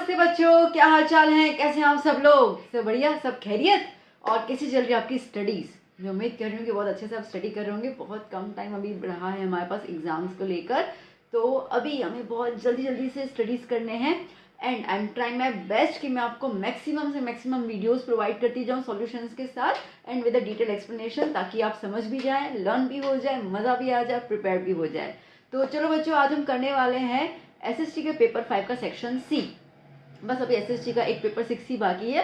नमस्ते बच्चों, क्या हाल चाल है, कैसे हैं आप सब लोग। सब बढ़िया, सब खैरियत। और कैसी चल रही है आपकी स्टडीज़। मैं उम्मीद कर रही हूँ कि बहुत अच्छे से आप स्टडी कर रहे होंगे। बहुत कम टाइम अभी रहा है हमारे पास एग्ज़ाम्स को लेकर, तो अभी हमें बहुत जल्दी जल्दी से स्टडीज़ करने हैं। And I am trying my best कि मैं आपको मैक्सिमम से मैक्सिमम वीडियोस प्रोवाइड करती जाऊँ सॉल्यूशंस के साथ and with a detail explanation, ताकि आप समझ भी जाएँ, लर्न भी हो जाए, मज़ा भी आ जाए, प्रिपेयर भी हो जाए। तो चलो बच्चों, आज हम करने वाले हैं एसएसटी के पेपर 5 का सेक्शन सी। बस अभी एसएसटी का एक पेपर 6 ही बाकी है।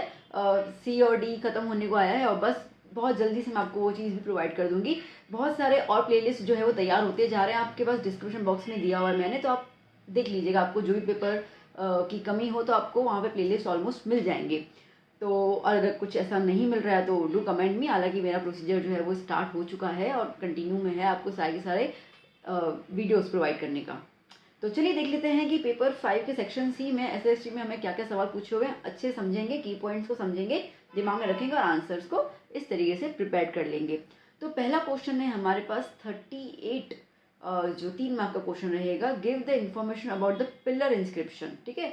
सी और डी खत्म होने को आया है और बस बहुत जल्दी से मैं आपको वो चीज़ भी प्रोवाइड कर दूंगी। बहुत सारे और प्लेलिस्ट जो है वो तैयार होते जा रहे हैं, आपके पास डिस्क्रिप्शन बॉक्स में दिया हुआ है मैंने, तो आप देख लीजिएगा। आपको जो भी पेपर की कमी हो तो आपको वहाँ पे प्लेलिस्ट ऑलमोस्ट मिल जाएंगे। तो और अगर कुछ ऐसा नहीं मिल रहा है तो डू कमेंट मी। हालांकि मेरा प्रोसीजर जो है वो स्टार्ट हो चुका है और कंटिन्यू में है आपको सारे के सारे वीडियोस प्रोवाइड करने का। तो चलिए देख लेते हैं कि पेपर 5 के सेक्शन सी में एसएसटी में हमें क्या क्या सवाल पूछे हुए हैं। अच्छे समझेंगे, की पॉइंट्स को समझेंगे, दिमाग में रखेंगे और आंसर्स को इस तरीके से प्रिपेयर कर लेंगे। तो पहला क्वेश्चन है हमारे पास 38 जो 3 मार्क का क्वेश्चन रहेगा। Give the information about the pillar inscription. ठीक है,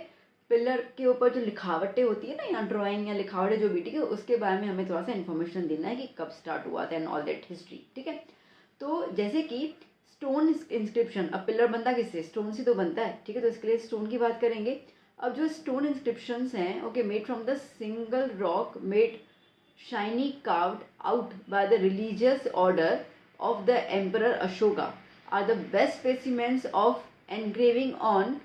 पिलर के ऊपर जो लिखावटें होती है ना, या ड्राइंग या लिखावटें जो भी, ठीक है, उसके बारे में हमें थोड़ा सा इन्फॉर्मेशन देना है कि कब स्टार्ट हुआ था एंड ऑल दैट हिस्ट्री। ठीक है, तो जैसे कि स्टोन इंस्क्रिप्शन, अब पिलर बनता किससे, स्टोन से तो बनता है। ठीक है, तो इसके लिए स्टोन की बात करेंगे। अब जो स्टोन इंस्क्रिप्शंस हैं, okay, made from the single rock made shiny carved out by the religious order of the emperor Ashoka are the best specimens of engraving on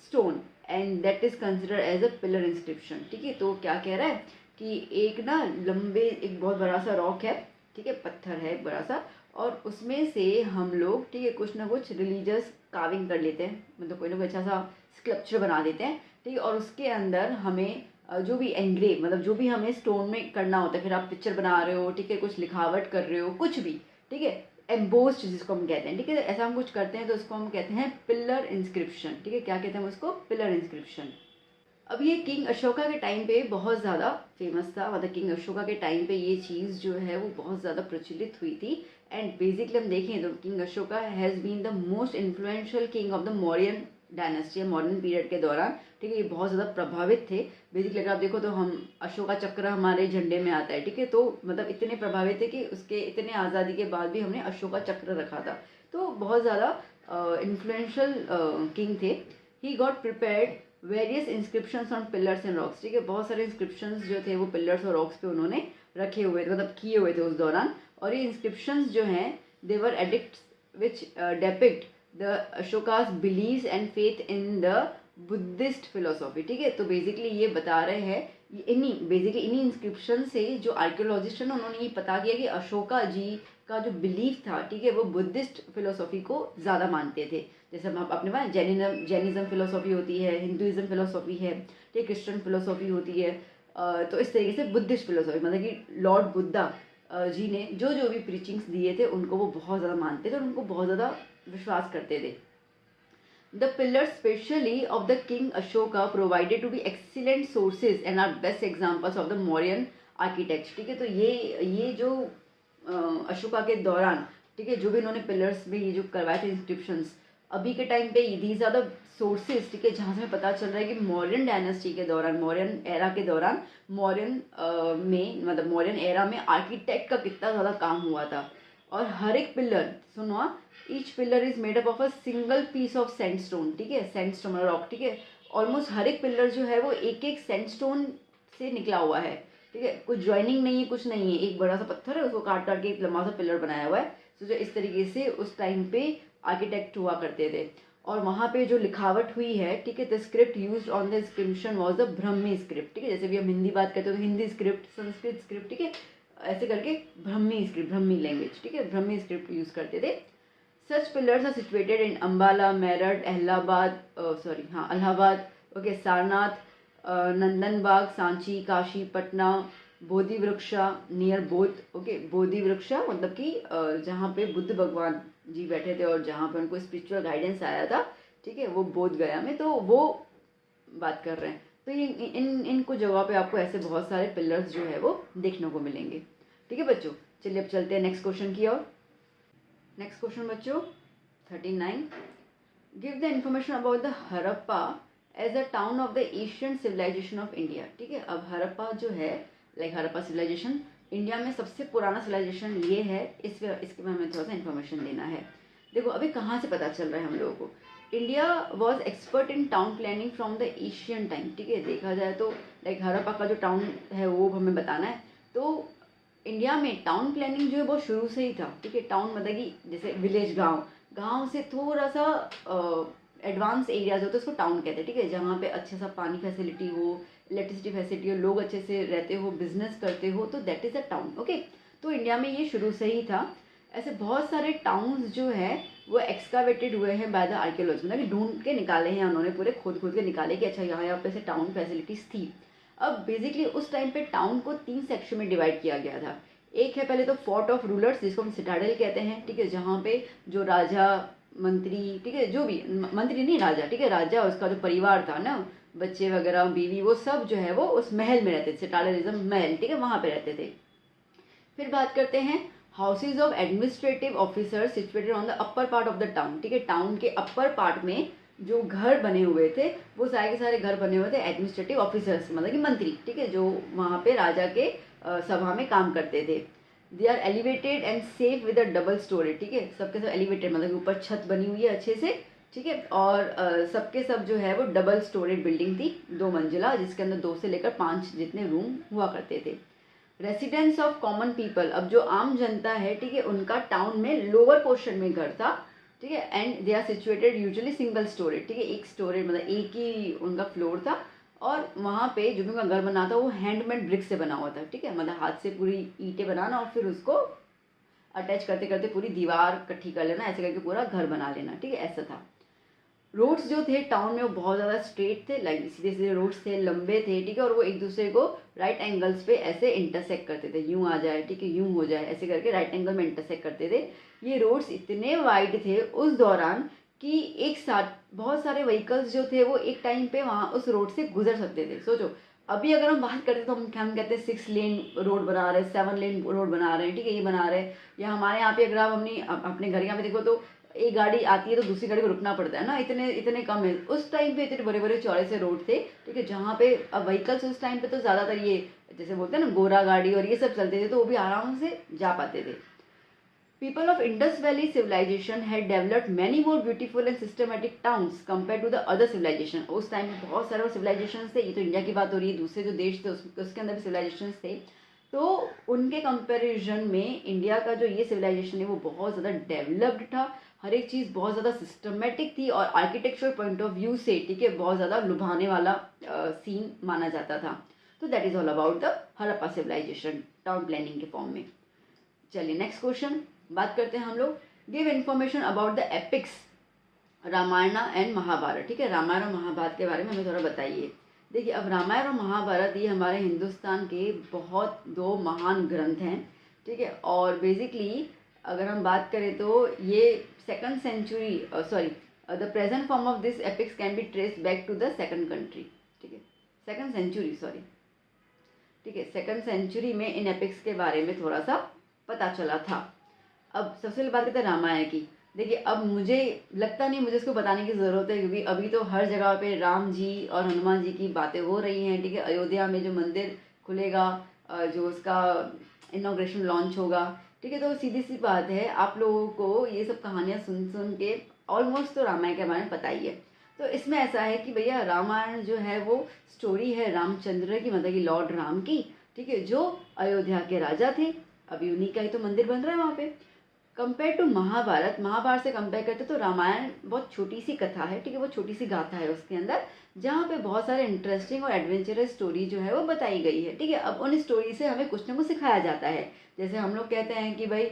stone and that is considered as a pillar inscription. ठीक है, तो क्या कह रहा है कि एक ना लंबे, एक बहुत बड़ा सा रॉक है, ठीक है, पत्थर है एक बड़ा सा, और उसमें से हम लोग, ठीक है, कुछ ना कुछ रिलीजियस कार्विंग कर लेते हैं, मतलब कोई ना कोई अच्छा सा स्कल्पचर बना देते हैं। ठीक है, और उसके अंदर हमें जो भी एनग्रेव, मतलब जो भी हमें स्टोन में करना होता है, फिर आप पिक्चर बना रहे हो, ठीक है, कुछ लिखावट कर रहे हो, कुछ भी, ठीक है, एम्बोस्ड जिसको हम कहते हैं, ठीक है, ऐसा हम कुछ करते हैं तो उसको हम कहते हैं पिलर इंस्क्रिप्शन। ठीक है, क्या कहते हैं उसको, पिलर इंस्क्रिप्शन। अब ये किंग अशोका के टाइम पे बहुत ज़्यादा फेमस था, मतलब किंग अशोका के टाइम पे ये चीज़ जो है वो बहुत ज़्यादा प्रचलित हुई थी। एंड बेसिकली हम देखें तो king Ashoka has been the most influential king of the Mauryan dynasty, modern period के दौरान। ठीक है, ये बहुत ज़्यादा प्रभावित थे। बेसिकली अगर आप देखो तो हम अशोका चक्र हमारे झंडे में आता है, ठीक है, तो मतलब इतने प्रभावित थे कि उसके इतने आज़ादी के बाद भी हमने अशोका चक्र रखा था। तो बहुत ज़्यादा इन्फ्लुएंशियल किंग थे। He got prepared various inscriptions on pillars and rocks. ठीक है, बहुत सारे इंस्क्रिप्शंस जो थे वो पिलर्स और रॉक्स पे उन्होंने रखे हुए थे, मतलब किए हुए थे उस दौरान। और ये इंस्क्रिप्शंस जो हैं they were edicts which depict the Ashoka's beliefs and faith in the Buddhist philosophy. ठीक है, तो बेसिकली ये बता रहे हैं, इन्हीं इंस्क्रिप्शन से जो आर्कियोलॉजिस्ट है ना, उन्होंने ये पता किया कि अशोका जी का जो बिलीफ था, ठीक है, वो बुद्धिस्ट फिलोसॉफी को ज़्यादा मानते थे। जैसे हम अपने पास जैनिज्म फिलोसॉफी होती है, हिंदुइज्म फिलोसॉफी है, ठीक, क्रिश्चियन फिलोसॉफी होती है। तो इस तरीके से बुद्धिस्ट फिलोसॉफी, मतलब कि लॉर्ड बुद्धा जी ने जो जो भी प्रीचिंग्स दिए थे उनको वो बहुत ज़्यादा मानते थे और उनको बहुत ज़्यादा विश्वास करते थे। The pillars, specially of the King Ashoka, provided to be excellent sources and are best examples of the Mauryan architecture. ठीक है, तो ये जो अशोका के दौरान, ठीक है, जो भी इन्होंने पिलर्स में ये जो करवाए थे इंस्क्रिप्शंस, अभी के टाइम पे दीज आर द सोर्सेज, ठीक है, जहाँ से हमें पता चल रहा है कि मौर्यन डायनेस्टी के दौरान, मौर्यन एरा के दौरान, मौर्यन में, मतलब मौर्यन एरा में आर्किटेक्ट का कितना ज़्यादा काम हुआ था। और हर एक पिलर, सुनो, each pillar is made up of a single piece of sandstone. ठीक है, सैंडस्टोन रॉक, ठीक है, ऑलमोस्ट हर एक पिलर जो है वो एक एक सैंडस्टोन से निकला हुआ है। ठीक है, कुछ ज्वाइनिंग नहीं है, कुछ नहीं है, एक बड़ा सा पत्थर है, उसको काट काट के एक लंबा सा पिलर बनाया हुआ है। तो जो इस तरीके से उस टाइम पे आर्किटेक्ट हुआ करते थे। और वहाँ पे जो लिखावट हुई है, ठीक है, the script used on the inscription was the Brahmi script. ठीक है, जैसे भी हम हिंदी बात करते हो तो हिंदी स्क्रिप्ट, संस्कृत स्क्रिप्ट, ठीक है, ऐसे करके ब्रह्मी स्क्रिप्ट, ब्रह्मी लैंग्वेज, ठीक है, ब्रह्मी स्क्रिप्ट यूज करते थे। Such pillars are situated in Ambala, Meerut, Allahabad, okay, Sarnath, Nandanbagh, Sanchi, Kashi, Patna, Bodhi Vriksha near बोध। ओके, बोधि वृक्षा मतलब कि जहाँ पे बुद्ध भगवान जी बैठे थे और जहाँ पे उनको स्पिरिचुअल गाइडेंस आया था, ठीक है, वो बोध गया में, तो वो बात कर रहे हैं। तो ये इन कुछ जगह पे आपको ऐसे बहुत सारे पिलर्स जो है वो देखने को मिलेंगे। ठीक है बच्चों, चलिए अब चलते हैं नेक्स्ट क्वेश्चन की ओर। नेक्स्ट क्वेश्चन बच्चों 39, give the information about the Harappa as a town of the Asian civilisation of India. ठीक है, अब हड़प्पा जो है, लाइक हड़प्पा सिविलाइजेशन इंडिया में सबसे पुराना सिविलाइजेशन ये है। इसके बारे में हमें थोड़ा सा इन्फॉर्मेशन देना है। देखो अभी कहाँ से पता चल रहा है हम लोगों को, India was expert in town planning from the Asian time. ठीक है, देखा जाए तो लाइक हड़प्पा का जो टाउन है वो हमें बताना है। तो इंडिया में टाउन प्लानिंग जो है बहुत शुरू से ही था। ठीक है, टाउन मतलब कि जैसे विलेज, गांव से थोड़ा सा एडवांस एरियाज होते हैं, उसको टाउन कहते हैं। ठीक है, जहाँ पे अच्छे सा पानी फैसिलिटी हो, इलेक्ट्रिसिटी फैसिलिटी हो, लोग अच्छे से रहते हो, बिजनेस करते हो, तो that is a town. Okay, तो इंडिया में ये शुरू से ही था। ऐसे बहुत सारे टाउन्स जो है वो एक्सकावेटेड हुए हैं बाय द आर्कियोलॉजी, मतलब कि ढूंढ के निकाले हैं उन्होंने, पूरे खोद खोद के निकाले कि अच्छा यहाँ पे से टाउन फैसिलिटीज़ थी। अब बेसिकली उस टाइम पे टाउन को 3 सेक्शन में डिवाइड किया गया था। एक है पहले तो फोर्ट ऑफ रूलर्स, जिसको हम सिटाडेल कहते हैं। ठीक है, जहाँ पे जो राजा, मंत्री, ठीक है, जो भी मंत्री नहीं, राजा, ठीक है, राजा उसका जो परिवार था ना, बच्चे वगैरह, बीवी, वो सब जो है वो उस महल में रहते थे। सिटाडेलिज्म महल, ठीक है, वहाँ पे रहते थे। फिर बात करते हैं houses of administrative officers situated on the upper part of the town. ठीक है, टाउन के अपर पार्ट में जो घर बने हुए थे वो सारे के सारे घर बने हुए थे एडमिनिस्ट्रेटिव ऑफिसर्स, मतलब कि मंत्री। ठीक है, जो वहाँ पे राजा के सभा में काम करते थे। They are elevated and safe with a double storey. ठीक है, सबके सब एलिवेटेड मतलब कि ऊपर छत बनी हुई है अच्छे से। ठीक है, और सबके सब जो है वो डबल स्टोरेड बिल्डिंग थी, 2 मंजिला, जिसके अंदर 2 से लेकर 5 जितने रूम हुआ करते थे। रेसिडेंस ऑफ कॉमन पीपल, अब जो आम जनता है, ठीक है, उनका टाउन में लोअर पोर्शन में घर था। ठीक है, and they are situated usually single storage. ठीक है, एक स्टोरेज मतलब एक ही उनका फ्लोर था, और वहाँ पे जो भी उनका घर बना था वो हैंडमेड ब्रिक से बना हुआ था। ठीक है, मतलब हाथ से पूरी ईंटें बनाना और फिर उसको अटैच करते करते पूरी दीवार इकट्ठी कर लेना, ऐसे करके पूरा घर बना लेना। ठीक है, ऐसा था। रोड्स जो थे टाउन में वो बहुत ज़्यादा स्ट्रेट थे, लाइक सीधे सीधे रोड्स थे, लंबे थे। ठीक है, और वो एक दूसरे को राइट एंगल्स पे ऐसे इंटरसेक्ट करते थे, यूं आ जाए, ठीक है, यूं हो जाए, ऐसे करके राइट एंगल में इंटरसेक्ट करते थे। ये रोड्स इतने वाइड थे उस दौरान कि एक साथ बहुत सारे व्हीकल्स जो थे वो एक टाइम पे वहाँ उस रोड से गुजर सकते थे। सोचो, अभी अगर हम बात करते तो हम कहते हैं 6 लेन रोड बना रहे हैं, 7 लेन रोड बना रहे हैं। ठीक है, ये बना रहे हैं। या हमारे यहाँ पे अगर आप अपने घर यहाँ पे देखो तो एक गाड़ी आती है तो दूसरी गाड़ी को रुकना पड़ता है ना, इतने इतने कम है। उस टाइम पे इतने बड़े बड़े चौड़े से रोड थे। ठीक है, जहाँ पे अब व्हीकल्स उस टाइम पे तो ज़्यादातर ये जैसे बोलते हैं ना गोरा गाड़ी और ये सब चलते थे, तो वो भी आराम से जा पाते थे। People of Indus valley civilisation had developed many more beautiful and systematic towns compare to the other civilisation. उस टाइम में बहुत सारे सिविलाइजेशन थे, ये तो इंडिया की बात हो रही है, दूसरे जो देश थे उसके अंदर भी सिविलाइजेशन थे। तो उनके कंपैरिजन में इंडिया का जो ये सिविलाइजेशन है वो बहुत ज़्यादा डेवलप्ड था। हर एक चीज़ बहुत ज़्यादा सिस्टमेटिक थी और आर्किटेक्चरल पॉइंट ऑफ व्यू से, ठीक है, बहुत ज़्यादा लुभाने वाला सीन माना जाता था। तो that is all about the Harappa civilisation town planning के फॉर्म में। चलिए नेक्स्ट क्वेश्चन बात करते हैं हम लोग। Give information about the epics Ramayana and Mahabharata. ठीक है, रामायण और महाभारत के बारे में हमें थोड़ा बताइए। देखिए, अब रामायण और महाभारत ये हमारे हिंदुस्तान के बहुत 2 महान ग्रंथ हैं। ठीक है, और बेसिकली अगर हम बात करें तो ये 2nd century the present form of this epics can be traced back to the 2nd country. ठीक है, 2nd सेंचुरी सॉरी, ठीक है, 2nd सेंचुरी में इन एपिक्स के बारे में थोड़ा सा पता चला था। अब सबसे पहले बात करते हैं रामायण की। देखिए, अब मुझे लगता नहीं मुझे इसको बताने की ज़रूरत है, क्योंकि अभी तो हर जगह पे राम जी और हनुमान जी की बातें हो रही हैं। ठीक है, अयोध्या में जो मंदिर खुलेगा, जो उसका इनॉग्रेशन लॉन्च होगा, ठीक है, तो सीधी सी बात है, आप लोगों को ये सब कहानियाँ सुन सुन के ऑलमोस्ट तो रामायण के बारे में पता ही है। तो इसमें ऐसा है कि भैया रामायण जो है वो स्टोरी है रामचंद्र की, मतलब कि लॉर्ड राम की। ठीक है, जो अयोध्या के राजा थे, अभी उन्हीं का ही तो मंदिर बन रहा है वहाँ पे। कंपेयर टू महाभारत, महाभारत से कंपेयर करते तो रामायण बहुत छोटी सी कथा है। ठीक है, वो छोटी सी गाथा है उसके अंदर, जहाँ पे बहुत सारे इंटरेस्टिंग और एडवेंचरस स्टोरी जो है वो बताई गई है। ठीक है, अब उन स्टोरी से हमें कुछ ना कुछ सिखाया जाता है। जैसे हम लोग कहते हैं कि भाई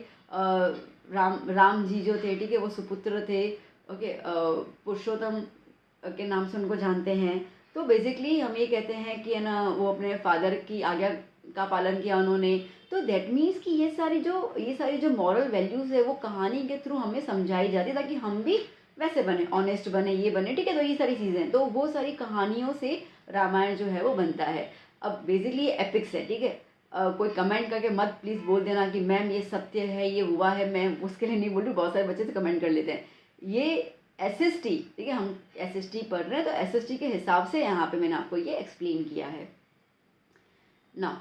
राम जी जो थे, ठीक है, वो सुपुत्र थे। ओके, पुरुषोत्तम के नाम से उनको जानते हैं। तो बेसिकली हम ये कहते हैं कि है ना, वो अपने फादर की आज्ञा का पालन किया उन्होंने। तो दैट मीन्स कि ये सारी जो मॉरल वैल्यूज़ है वो कहानी के थ्रू हमें समझाई जाती है, ताकि हम भी वैसे बने, ऑनेस्ट बने, ये बने। ठीक है, तो ये सारी चीज़ें, तो वो सारी कहानियों से रामायण जो है वो बनता है। अब बेसिकली एपिक्स है। ठीक है, कोई कमेंट करके मत प्लीज़ बोल देना कि मैम ये सत्य है, ये हुआ है। मैं उसके लिए नहीं बोल रही, बहुत सारे बच्चे से कमेंट कर लेते हैं। ये SST, ठीक है, हम SST पढ़ रहे हैं तो SST के हिसाब से यहाँ पे मैंने आपको ये एक्सप्लेन किया है ना।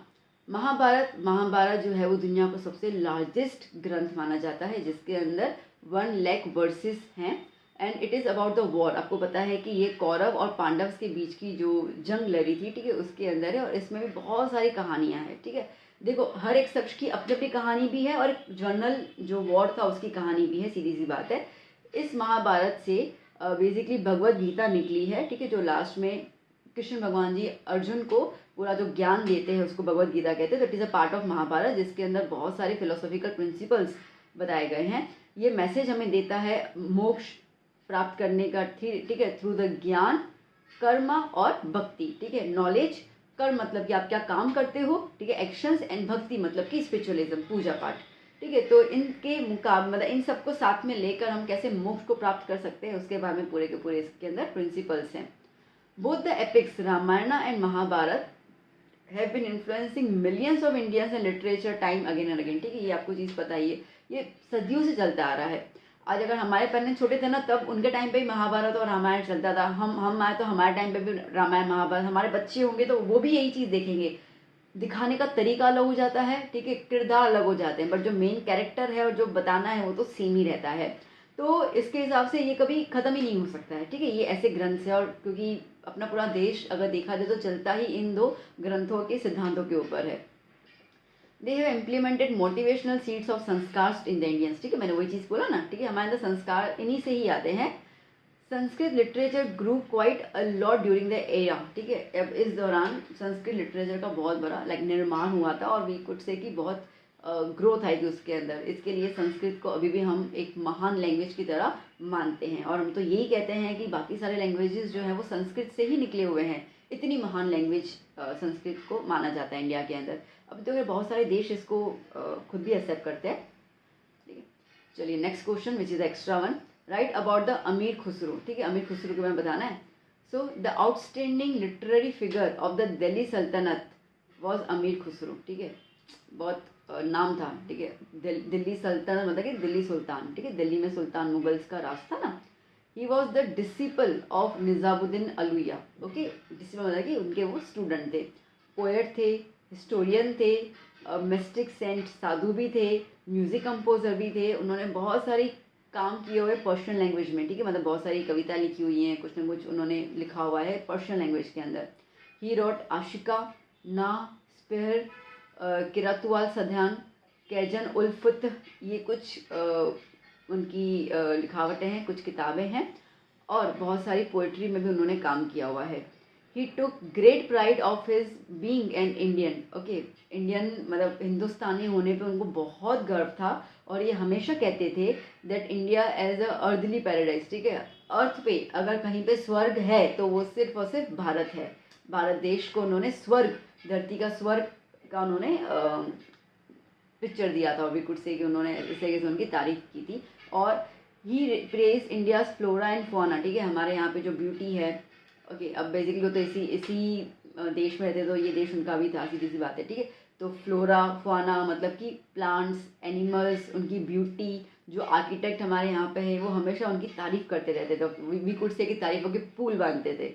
महाभारत जो है वो दुनिया का सबसे लार्जेस्ट ग्रंथ माना जाता है, जिसके अंदर 1 लाख वर्सेस हैं and it is about the war. आपको पता है कि ये कौरव और पांडव के बीच की जो जंग लड़ी थी, ठीक है, उसके अंदर है और इसमें भी बहुत सारी कहानियाँ हैं, ठीक है। देखो हर एक शख्स की अपनी अपनी कहानी भी है और एक जर्नल जो वॉर था उसकी कहानी भी है, सीधी सी बात है। इस महाभारत से बेसिकली भगवत गीता निकली है, ठीक है, जो लास्ट में कृष्ण भगवान जी अर्जुन को पूरा जो ज्ञान देते हैं उसको भगवत गीता कहते हैं। तो it is a part of Mahabharata, जिसके अंदर बहुत सारे फिलोसॉफिकल प्रिंसिपल्स बताए गए हैं। ये मैसेज हमें देता है मोक्ष प्राप्त करने का, ठीक है, थ्रू द ज्ञान, कर्म और भक्ति, ठीक है। नॉलेज, कर्म मतलब कि आप क्या काम करते हो, ठीक है, एक्शंस, एंड भक्ति मतलब कि स्पिरिचुअलिज्म, पूजा पाठ, ठीक है। तो इनके मुकाबले मतलब इन सबको साथ में लेकर हम कैसे मोक्ष को प्राप्त कर सकते हैं उसके बारे में पूरे के पूरे इसके अंदर प्रिंसिपल्स हैं। Both the epics Ramayana and Mahabharata have been influencing millions of Indians and literature time again and again, ठीक है। ये आपको चीज़ पता ही है, ये सदियों से चलता आ रहा है। आज अगर हमारे पेरेंट्स छोटे थे ना, तब उनके टाइम पे ही महाभारत और रामायण चलता था। हम आए तो हमारे टाइम पे भी रामायण महाभारत, हमारे बच्चे होंगे तो वो भी यही चीज़ देखेंगे। दिखाने का तरीका अलग हो जाता है, ठीक है, किरदार अलग हो जाते हैं, बट जो मेन कैरेक्टर है और जो बताना है वो तो सेम ही रहता है। तो इसके हिसाब से ये कभी ख़त्म ही नहीं हो सकता है, ठीक है। ये ऐसे ग्रंथ है और क्योंकि अपना पूरा देश अगर देखा जाए तो चलता ही इन 2 ग्रंथों के सिद्धांतों के ऊपर है। They have implemented motivational seeds of संस्कार इन द इंडियंस, ठीक है, मैंने वही चीज़ बोला ना, ठीक है, हमारे अंदर संस्कार इन्हीं से ही आते हैं। Sanskrit literature grew quite a lot during the era, ठीक है। अब इस दौरान संस्कृत लिटरेचर का बहुत बड़ा निर्माण हुआ था और वी कुड से कि बहुत ग्रोथ आई थी उसके अंदर। इसके लिए संस्कृत को अभी भी हम एक महान लैंग्वेज की तरह मानते हैं और हम तो यही कहते हैं कि बाकी सारे लैंग्वेजेस जो हैं वो संस्कृत से ही निकले हुए हैं। इतनी महान लैंग्वेज संस्कृत को माना जाता है इंडिया के अंदर। अब तो बहुत सारे देश इसको खुद भी एक्सेप्ट करते हैं, ठीक है। चलिए next question which is extra one, right about the अमीर खुसरो, ठीक है, अमीर खुसरो के बारे में बताना है। So the outstanding literary figure of the Delhi सल्तनत वॉज अमीर खुसरो, ठीक है, बहुत नाम था, ठीक है। दिल्ली सल्तनत मतलब कि दिल्ली सुल्तान, ठीक है, दिल्ली में सुल्तान मुगल्स का राज था ना। He was the disciple of Nizamuddin Auliya, okay, disciple मतलब कि उनके वो स्टूडेंट थे। पोएट थे, हिस्टोरियन थे, मिस्टिक सेंट साधु भी थे, म्यूज़िक कंपोजर भी थे। उन्होंने बहुत सारी काम किए हुए पर्शियन लैंग्वेज में, ठीक है, मतलब बहुत सारी कविता लिखी हुई हैं, कुछ ना कुछ उन्होंने लिखा हुआ है पर्शियन लैंग्वेज के अंदर। ही रोट आशिका, ना, स्पेहर, किरातुआल सध्यान, कैजन उल्फुत, ये कुछ उनकी लिखावटें हैं, कुछ किताबें हैं और बहुत सारी पोइट्री में भी उन्होंने काम किया हुआ है। He took great pride of his being an Indian, okay, Indian मतलब हिंदुस्तानी होने पे उनको बहुत गर्व था और ये हमेशा कहते थे that India as a earthly paradise, ठीक है, अर्थ पे अगर कहीं पे स्वर्ग है तो वो सिर्फ और सिर्फ भारत है। भारत देश को उन्होंने स्वर्ग, धरती का स्वर्ग का उन्होंने पिक्चर दिया था और वी कुड से कि उन्होंने इस तरीके से उनकी तारीफ की थी। और he praise India's flora and fauna, ठीक है, हमारे यहाँ पे जो ब्यूटी है, ओके, अब बेसिकली वो तो इसी देश में रहते तो ये देश उनका भी था, सीधी सी बात है, ठीक है। तो फ्लोरा फौना मतलब कि प्लांट्स, एनिमल्स, उनकी ब्यूटी, जो आर्किटेक्ट हमारे यहाँ पे है वो हमेशा उनकी तारीफ करते रहते थे, वी कुड से कि तारीफों के पुल बांधते थे।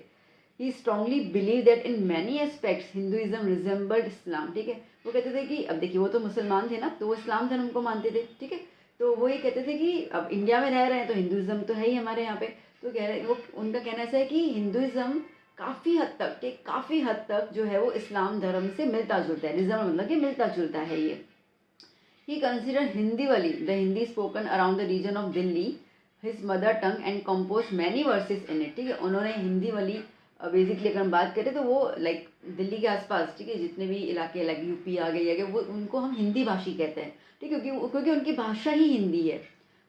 He strongly believe that in many aspects Hinduism resembled Islam, ठीक है। वो कहते थे कि अब देखिए वो तो मुसलमान थे ना, तो वो इस्लाम धर्म को मानते थे, ठीक है। तो वो ये कहते थे कि अब इंडिया में रह रहे हैं तो हिंदुइज्म तो है ही हमारे यहाँ पे, तो कह रहे वो उनका कहना ऐसा है कि हिंदुइज्म काफ़ी हद तक, ठीक, काफ़ी हद तक जो है वो इस्लाम धर्म से मिलता जुलता है। रिजम मतलब कि मिलता जुलता है ये। ही कंसिडर हिंदी वाली the Hindi spoken around the region of Delhi his mother tongue and compose many verses in it, ठीक है। उन्होंने हिंदी वाली बेसिकली अगर हम बात करें तो वो लाइक दिल्ली के आसपास, ठीक है, जितने भी इलाके लाइक यूपी आ गए या वो उनको हम हिंदी भाषी कहते हैं, ठीक है, क्योंकि उनकी भाषा ही हिंदी है,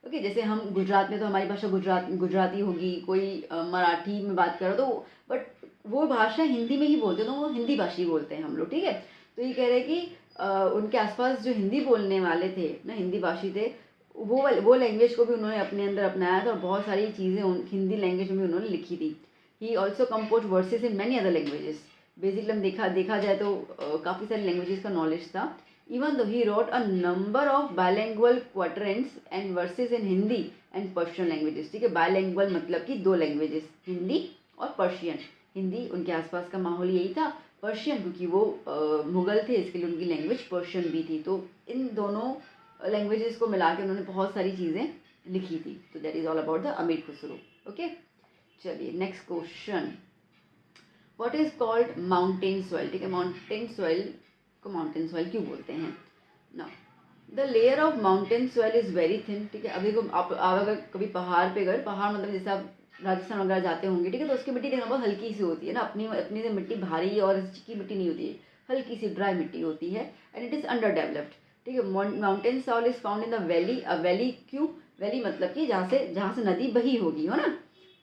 ओके। जैसे हम गुजरात में तो हमारी भाषा गुजराती होगी, कोई मराठी में बात करो तो, बट वो भाषा हिंदी में ही बोलते, तो वो हिंदी भाषी बोलते हैं हम लोग, ठीक है। तो ये कह रहे हैं कि उनके आसपास जो हिंदी बोलने वाले थे ना, हिंदी भाषी थे, वो लैंग्वेज को भी उन्होंने अपने अंदर अपनाया था और बहुत सारी चीज़ें हिंदी लैंग्वेज में उन्होंने लिखी थी। He also compose versus in many other languages, basically हम देखा जाए तो काफ़ी सारी लैंग्वेजेस का नॉलेज था। Even though he wrote a number of bilingual quatrains and verses in Hindi and Persian languages. ठीक है, bilingual मतलब कि दो लैंग्वेजेस, हिंदी और पर्शियन। हिंदी उनके आसपास का माहौल यही था, पर्शियन क्योंकि वो मुगल थे इसके लिए उनकी लैंग्वेज पर्शियन भी थी। तो इन दोनों लैंग्वेजेस को मिला के उन्होंने बहुत सारी चीज़ें लिखी थी। तो that is all about the अमीर खुसरो। ओके, चलिए next question, what is called mountain soil. ठीक है, माउंटेन सॉइल को माउंटेन सॉइल क्यों बोलते हैं ना। The layer of mountain soil is very thin. ठीक है, अभी को आप अगर कभी पहाड़ पे गए, पहाड़ मतलब जैसे आप राजस्थान वगैरह जाते होंगे, ठीक है, तो उसकी मिट्टी देखना बहुत हल्की सी होती है ना, अपनी अपनी से मिट्टी भारी और चिकी मिट्टी नहीं होती है, हल्की सी ड्राई मिट्टी होती है and it is under developed. ठीक है, mountain soil is found in the valley. Valley क्यों, वैली मतलब कि जहाँ से नदी बही होगी, हो ना।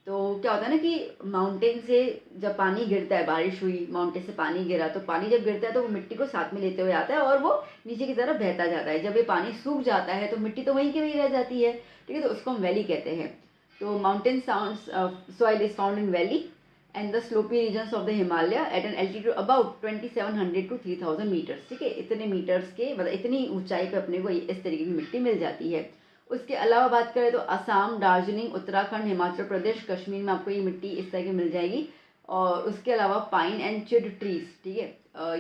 तो क्या होता है ना कि माउंटेन से जब पानी गिरता है, बारिश हुई, माउंटेन से पानी गिरा, तो पानी जब गिरता है तो वो मिट्टी को साथ में लेते हुए आता है और वो नीचे की तरफ बहता जाता है। जब ये पानी सूख जाता है तो मिट्टी तो वहीं की वहीं रह जाती है। ठीक है, तो उसको हम वैली कहते हैं। तो mountain soil is found in valley and the slopy regions of the Himalaya at an altitude about 2700 to 3000 metres. ठीक है, इतने मीटर्स के मतलब इतनी ऊंचाई पे अपने को इस तरीके की मिट्टी मिल जाती है। उसके अलावा बात करें तो असम, दार्जिलिंग, उत्तराखंड, हिमाचल प्रदेश, कश्मीर में आपको ये मिट्टी इस तरह की मिल जाएगी। और उसके अलावा पाइन एंड चिड ट्रीज। ठीक है,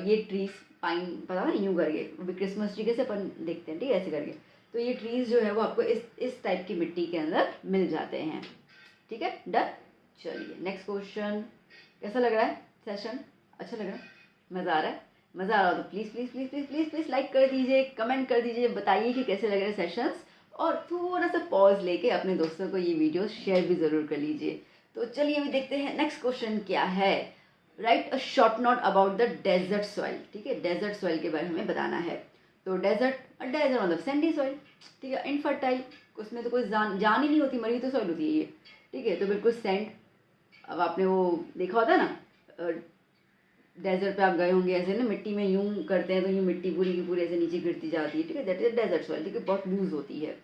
ये ट्रीज पाइन पता है यूँ करके, अभी क्रिसमस ट्री कैसे अपन देखते हैं, ठीक है, ऐसे करके। तो ये ट्रीज जो है वो आपको इस टाइप की मिट्टी के अंदर मिल जाते हैं। ठीक है, डन। चलिए नेक्स्ट क्वेश्चन, कैसा लग रहा है सेशन, अच्छा लग रहा है, मज़ा आ रहा है? मज़ा आ रहा हो तो please please please please please please like कर दीजिए, कमेंट कर दीजिए, बताइए कि कैसे लग रहे सेशंस, और थोड़ा सा पॉज लेके अपने दोस्तों को ये वीडियो शेयर भी ज़रूर कर लीजिए। तो चलिए अभी देखते हैं नेक्स्ट क्वेश्चन क्या है। Write a short note about the desert soil. ठीक है, डेजर्ट सॉइल के बारे में हमें बताना है। तो डेजर्ट मतलब सैंडी सॉइल। ठीक है, इनफर्टाइल, उसमें तो कोई जान ही नहीं होती, मरी तो सॉइल होती है ये। ठीक है, तो बिल्कुल सैंड। अब आपने वो देखा होता है ना, डेजर्ट पे आप गए होंगे, ऐसे ना मिट्टी में यूं करते हैं तो यूं मिट्टी पूरी की पूरी ऐसे नीचे गिरती जाती है। ठीक है, दैट इज डेजर्ट सॉइल। ठीक है, बहुत लूज होती है।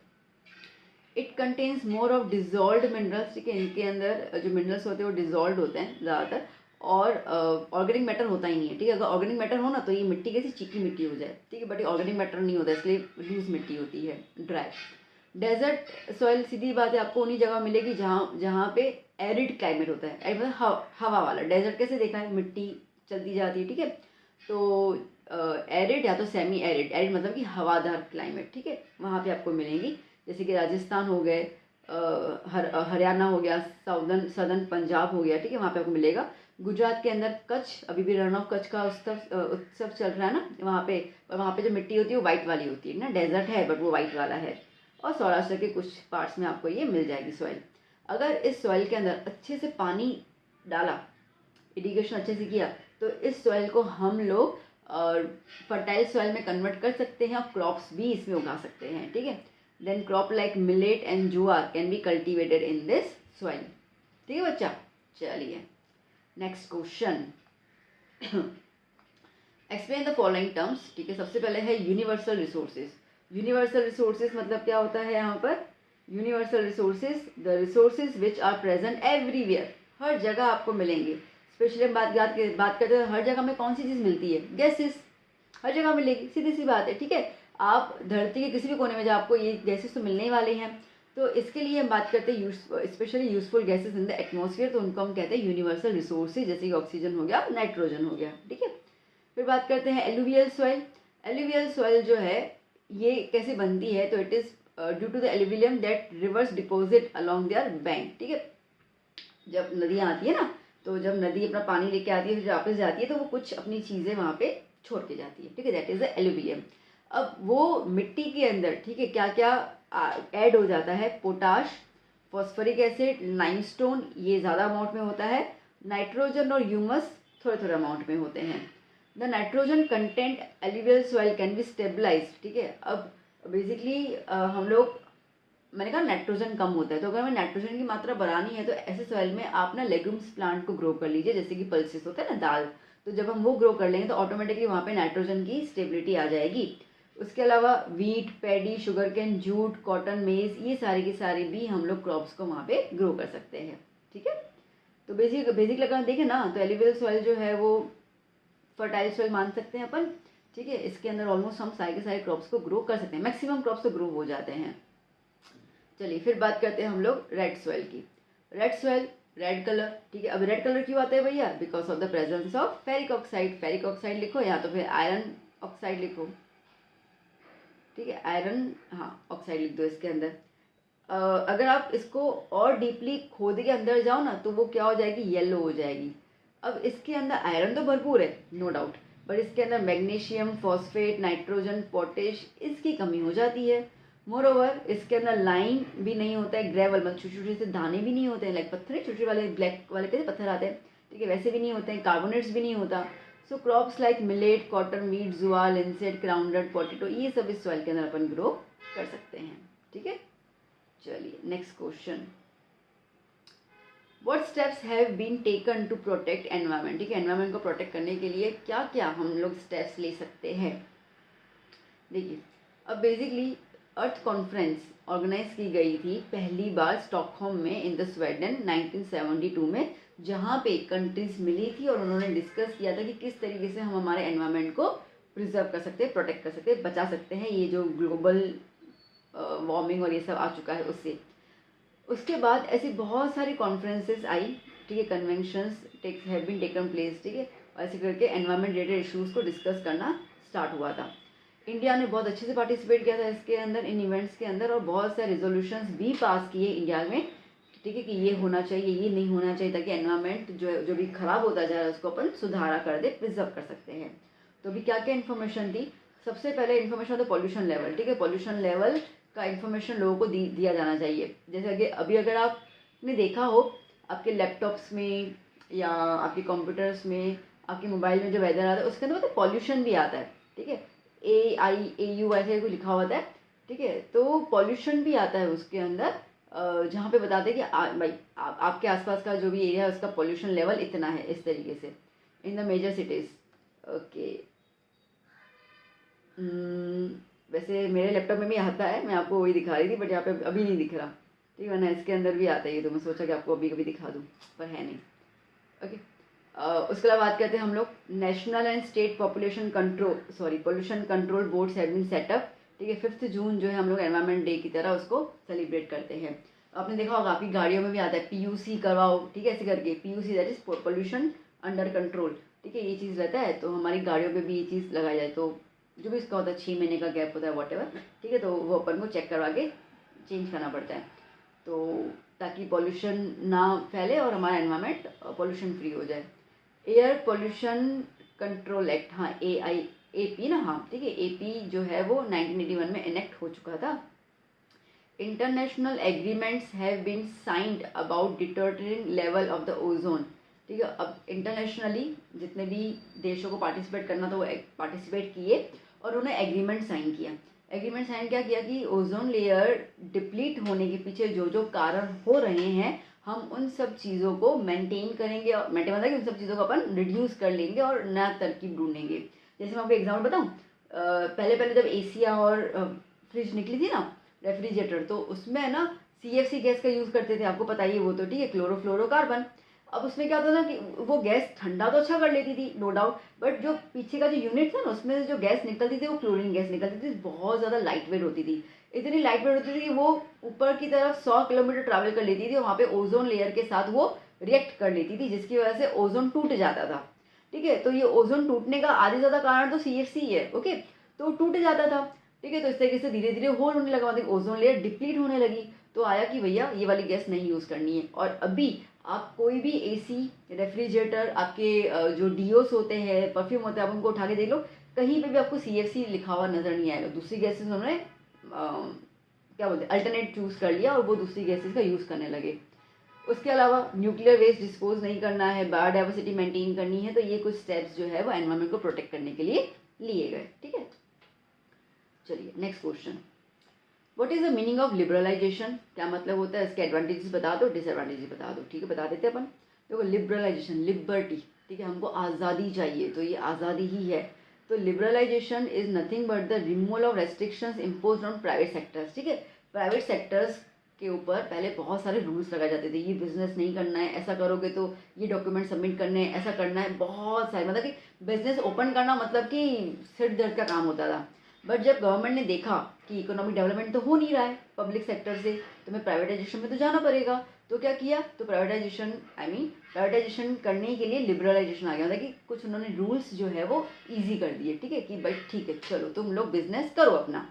It contains more of dissolve minerals. ठीक है, इनके अंदर जो मिनरल्स होते हैं वो डिजॉल्व होते हैं ज़्यादातर, और ऑर्गेनिक मैटर होता ही नहीं है। ठीक है, अगर ऑर्गेनिक मैटर हो ना तो ये मिट्टी कैसी चिकी मिट्टी हो जाए। ठीक है, बट ये ऑर्गेनिक मैटर नहीं होता, इसलिए लूज मिट्टी होती है, ड्राई। डेजर्ट सॉइल सीधी बात है आपको उन्हीं जगह मिलेगी जहाँ जहाँ पे एरिड क्लाइमेट होता है। एरिड मतलब हवा वाला। डेजर्ट कैसे देखा है, मिट्टी चलती जाती है। ठीक है, तो एरिड या तो सेमी एरिड, एरिड मतलब कि हवादार क्लाइमेट। ठीक है, वहाँ पे आपको मिलेंगी, जैसे कि राजस्थान हो गए, हरियाणा हो गया, सदर्न पंजाब हो गया। ठीक है, वहाँ पे आपको मिलेगा। गुजरात के अंदर कच्छ, अभी भी रण ऑफ कच्छ का उत्सव चल रहा है ना, वहाँ पे जो मिट्टी होती है वो वाइट वाली होती है ना, डेजर्ट है बट वो वाइट वाला है। और सौराष्ट्र के कुछ पार्ट्स में आपको ये मिल जाएगी सॉइल। अगर इस सॉइल के अंदर अच्छे से पानी डाला, इरिगेशन अच्छे से किया, तो इस सॉइल को हम लोग फर्टाइल सॉइल में कन्वर्ट कर सकते हैं और क्रॉप्स भी इसमें उगा सकते हैं। ठीक है, then crop like millet and jowar can be cultivated in this soil. ठीक है बच्चा, चलिए next question. Explain the following terms. ठीक है, सबसे पहले है यूनिवर्सल रिसोर्सेज। यूनिवर्सल रिसोर्सेज मतलब क्या होता है यहाँ पर, universal resources the resources which are present everywhere, हर जगह आपको मिलेंगे। स्पेशली हम बात करते हैं हर जगह में कौन सी चीज़ मिलती है, गैसेस, हर जगह मिलेगी, सीधी सी बात है। ठीक है, आप धरती के किसी भी कोने में जाओ आपको ये गैसेस तो मिलने ही वाले हैं। तो इसके लिए हम बात करते हैं specially useful gases in the atmosphere, तो उनको हम कहते हैं यूनिवर्सल रिसोर्सेज, जैसे कि ऑक्सीजन हो गया, नाइट्रोजन हो गया। ठीक है, फिर बात करते हैं एलुवियल सॉइल। एलुवियल सॉइल जो है ये कैसे बनती है, तो it is due to the alluvium that rivers deposit along their bank. ठीक है, जब नदियाँ आती है ना, तो जब नदी अपना पानी लेके आती है फिर वापस जाती है, तो वो कुछ अपनी चीज़ें वहाँ पे छोड़ के जाती है। ठीक है, दैट इज़ द एलुविलियम। अब वो मिट्टी के अंदर, ठीक है, क्या क्या ऐड हो जाता है, पोटाश, फॉस्फोरिक एसिड, लाइमस्टोन, ये ज़्यादा अमाउंट में होता है, नाइट्रोजन और ह्यूमस थोड़े थोड़े अमाउंट में होते हैं। The nitrogen content alluvial soil can be stabilise. ठीक है, अब बेसिकली हम लोग, मैंने कहा नाइट्रोजन कम होता है, तो अगर हमें नाइट्रोजन की मात्रा बढ़ानी है तो ऐसे सॉइल में आप ना लेग्यूम्स प्लांट को ग्रो कर लीजिए, जैसे कि पल्सेस होता है ना, दाल। तो जब हम वो ग्रो कर लेंगे तो ऑटोमेटिकली वहाँ पे नाइट्रोजन की स्टेबिलिटी आ जाएगी। उसके अलावा wheat, paddy, sugar cane, jute, cotton, मेज, ये सारी की सारी भी हम लोग क्रॉप्स को वहाँ पे ग्रो कर सकते हैं। ठीक है, तो बेसिक लगा देखें ना, तो एलुवियल सॉइल जो है वो फर्टाइल सॉइल मान सकते हैं अपन। ठीक है। इसके अंदर ऑलमोस्ट हम सारे के सारे क्रॉप्स को ग्रो कर सकते हैं, मैक्सिमम क्रॉप्स तो ग्रो हो जाते हैं। चलिए फिर बात करते हैं हम लोग रेड सॉइल की। रेड सॉइल, रेड कलर, ठीक है। अब रेड कलर क्यों आता है भैया? Because of the presence of ferric oxide. Ferric oxide लिखो या तो फिर आयरन ऑक्साइड लिखो, ठीक है। आयरन, हाँ, ऑक्साइड लिख दो इसके अंदर। अगर आप इसको और डीपली खोद के अंदर जाओ ना तो वो क्या हो जाएगी? येलो हो जाएगी। अब इसके अंदर आयरन तो भरपूर है, नो डाउट, पर इसके अंदर मैग्नीशियम, फॉस्फेट, नाइट्रोजन, पोटेश, इसकी कमी हो जाती है। मोर ओवर इसके अंदर लाइम भी नहीं होता है, ग्रेवल मतलब छोटे छोटे से दाने भी नहीं होते हैं, लाइक पत्थर छोटे वाले ब्लैक वाले कैसे पत्थर आते हैं, ठीक है, वैसे भी नहीं होते हैं। कार्बोनेट्स भी नहीं होता। So crops like millet, cotton, wheat, जुआ, लिंसेट, ग्राउंडनट, पोटैटो, ये सब इस सॉइल के अंदर अपन ग्रो कर सकते हैं, ठीक है। चलिए next question, what steps have been taken to protect environment, ठीक है। एनवायरनमेंट को प्रोटेक्ट करने के लिए क्या क्या हम लोग स्टेप्स ले सकते हैं? देखिए, अब बेसिकली अर्थ कॉन्फ्रेंस ऑर्गेनाइज की गई थी पहली बार स्टॉकहोम में इन द स्वीडन 1972 में, जहाँ पे कंट्रीज मिली थी और उन्होंने डिस्कस किया था कि किस तरीके से हम हमारे एनवायरनमेंट को प्रिजर्व कर सकते हैं, प्रोटेक्ट कर सकते हैं, बचा सकते हैं ये जो ग्लोबल वार्मिंग और ये सब आ चुका है उससे। उसके बाद ऐसी बहुत सारी कॉन्फ्रेंसेस आई, ठीक है, conventions have been taken place, ठीक है। ऐसे करके एनवायरनमेंट रिलेटेड इश्यूज़ को डिस्कस करना स्टार्ट हुआ था। इंडिया ने बहुत अच्छे से पार्टिसिपेट किया था इसके अंदर, इन इवेंट्स के अंदर, और बहुत सारे रेजोल्यूशंस भी पास किए इंडिया में, ठीक है, कि ये होना चाहिए, ये नहीं होना चाहिए, ताकि एनवायरनमेंट जो भी खराब होता जा रहा है उसको अपन सुधारा कर दे, प्रिजर्व कर सकते हैं। तो अभी क्या क्या इन्फॉर्मेशन थी? सबसे पहले इन्फॉर्मेशन था पॉल्यूशन लेवल, ठीक है। पॉल्यूशन लेवल का इन्फॉर्मेशन लोगों को दिया जाना चाहिए। जैसे कि अभी अगर आपने देखा हो आपके लैपटॉप्स में या आपके कंप्यूटर्स में, आपके मोबाइल में जो वेदर आता है उसके अंदर मतलब पॉल्यूशन भी आता है, ठीक है, AIAU ऐसे कोई लिखा होता है, ठीक है। तो पॉल्यूशन भी आता है उसके अंदर, जहाँ पे बताते हैं कि भाई आपके आसपास का जो भी एरिया है उसका पॉल्यूशन लेवल इतना है, इस तरीके से in the major cities. Okay, वैसे मेरे लैपटॉप में भी आता है, मैं आपको वही दिखा रही थी, बट यहाँ पे अभी नहीं दिख रहा, ठीक है ना, इसके अंदर भी आता है ये, तो मैं सोचा कि आपको अभी कभी दिखा दूँ, पर है नहीं। ओके, उसके बाद बात करते हैं हम लोग national and state population control pollution control boards have been set up, ठीक है। 5 जून जो है हम लोग एनवायरनमेंट डे की तरह उसको सेलिब्रेट करते हैं। आपने देखा होगा आपकी गाड़ियों में भी आता है PUC करवाओ, ठीक है, ऐसे करके PUC that is pollution under control, ठीक है, ये चीज़ रहता है। तो हमारी गाड़ियों पे भी ये चीज़ लगाई जाए, तो जो भी इसका होता है 6 महीने का गैप होता है वॉटेवर, ठीक है, तो वो अपन को चेक करवा के चेंज करना पड़ता है, तो ताकि पॉल्यूशन ना फैले और हमारा एनवायरनमेंट पॉल्यूशन फ्री हो जाए। एयर पॉल्यूशन कंट्रोल एक्ट, हाँ AP ना, हाँ ठीक है, AP जो है वो 1981 में इनेक्ट हो चुका था। International agreements have been signed about deteriorating level of the ozone, ठीक है। अब इंटरनेशनली जितने भी देशों को पार्टिसिपेट करना था वो पार्टिसिपेट किए और उन्होंने एग्रीमेंट साइन किया। एग्रीमेंट साइन क्या किया कि ओजोन लेयर डिप्लीट होने के पीछे जो जो कारण हो रहे हैं हम उन सब चीज़ों को मेंटेन करेंगे, और मेंटेन मतलब कि उन सब चीज़ों को अपन रिड्यूस कर लेंगे और नया तरकीब ढूंढेंगे। जैसे मैं आपको एग्जाम्पल बताऊँ, पहले पहले जब एसिया और फ्रिज निकली थी ना, रेफ्रिजरेटर, तो उसमें ना CFC गैस का यूज़ करते थे, आपको पता ही है वो, तो ठीक है, क्लोरोफ्लोरोकार्बन। अब उसमें क्या होता था कि वो गैस ठंडा तो अच्छा कर लेती थी नो डाउट, बट जो पीछे का जो यूनिट था ना उसमें से जो गैस निकलती थी वो क्लोरीन गैस निकलती थी, बहुत ज़्यादा लाइट वेट होती थी, इतनी लाइट वेट होती थी कि वो ऊपर की तरफ 100 किलोमीटर ट्रैवल कर लेती थी और वहाँ पे ओजोन लेयर के साथ वो रिएक्ट कर लेती थी, जिसकी वजह से ओजोन टूट जाता था, ठीक है। तो ये ओजोन टूटने का आधे ज़्यादा कारण तो CFC ही है, ओके, तो टूट जाता था, ठीक है। तो इस तरीके से धीरे धीरे होल होने लगा, मतलब ओजोन लेयर डिप्लीट होने लगी, तो आया कि भैया ये वाली गैस नहीं यूज़ करनी है। और अभी आप कोई भी AC, रेफ्रिजरेटर, आपके जो DOs होते हैं, परफ्यूम होते हैं, आप उनको उठा के देख लो, कहीं पे भी आपको CFC लिखा हुआ नज़र नहीं आएगा। दूसरी गैसेज उन्होंने क्या बोलते हैं अल्टरनेट चूज़ कर लिया और वो दूसरी गैसेज का यूज़ करने लगे। उसके अलावा न्यूक्लियर वेस्ट डिस्पोज नहीं करना है, बायोडाइवर्सिटी मेंटेन करनी है, तो ये कुछ स्टेप्स जो है वो एनवायरनमेंट को प्रोटेक्ट करने के लिए लिए गए, ठीक है। चलिए next question, what is the meaning of liberalisation, क्या मतलब होता है, इसके एडवांटेजेस बता दो, डिसएडवांटेजेस बता दो, ठीक है, बता देते हैं अपन। देखो लिबरलाइजेशन, लिबर्टी, ठीक है, हमको आज़ादी चाहिए, तो ये आज़ादी ही है। तो liberalisation is nothing but the removal of restrictions imposed on private sectors, ठीक है। प्राइवेट सेक्टर्स के ऊपर पहले बहुत सारे रूल्स लगाए जाते थे, ये बिजनेस नहीं करना है, ऐसा करोगे तो ये डॉक्यूमेंट सबमिट करने हैं, ऐसा करना है, बहुत सारे, मतलब कि बिजनेस ओपन करना मतलब कि सिर दर्द का काम होता था। बट जब गवर्नमेंट ने देखा कि इकोनॉमिक डेवलपमेंट तो हो नहीं रहा है पब्लिक सेक्टर से, तो हमें प्राइवेटाइजेशन में तो जाना पड़ेगा, तो क्या किया, तो प्राइवेटाइजेशन करने के लिए लिबरलाइजेशन आ गया, मतलब कि कुछ उन्होंने रूल्स जो है वो ईजी कर दिए, ठीक है, कि भाई ठीक है चलो तुम लोग बिजनेस करो अपना,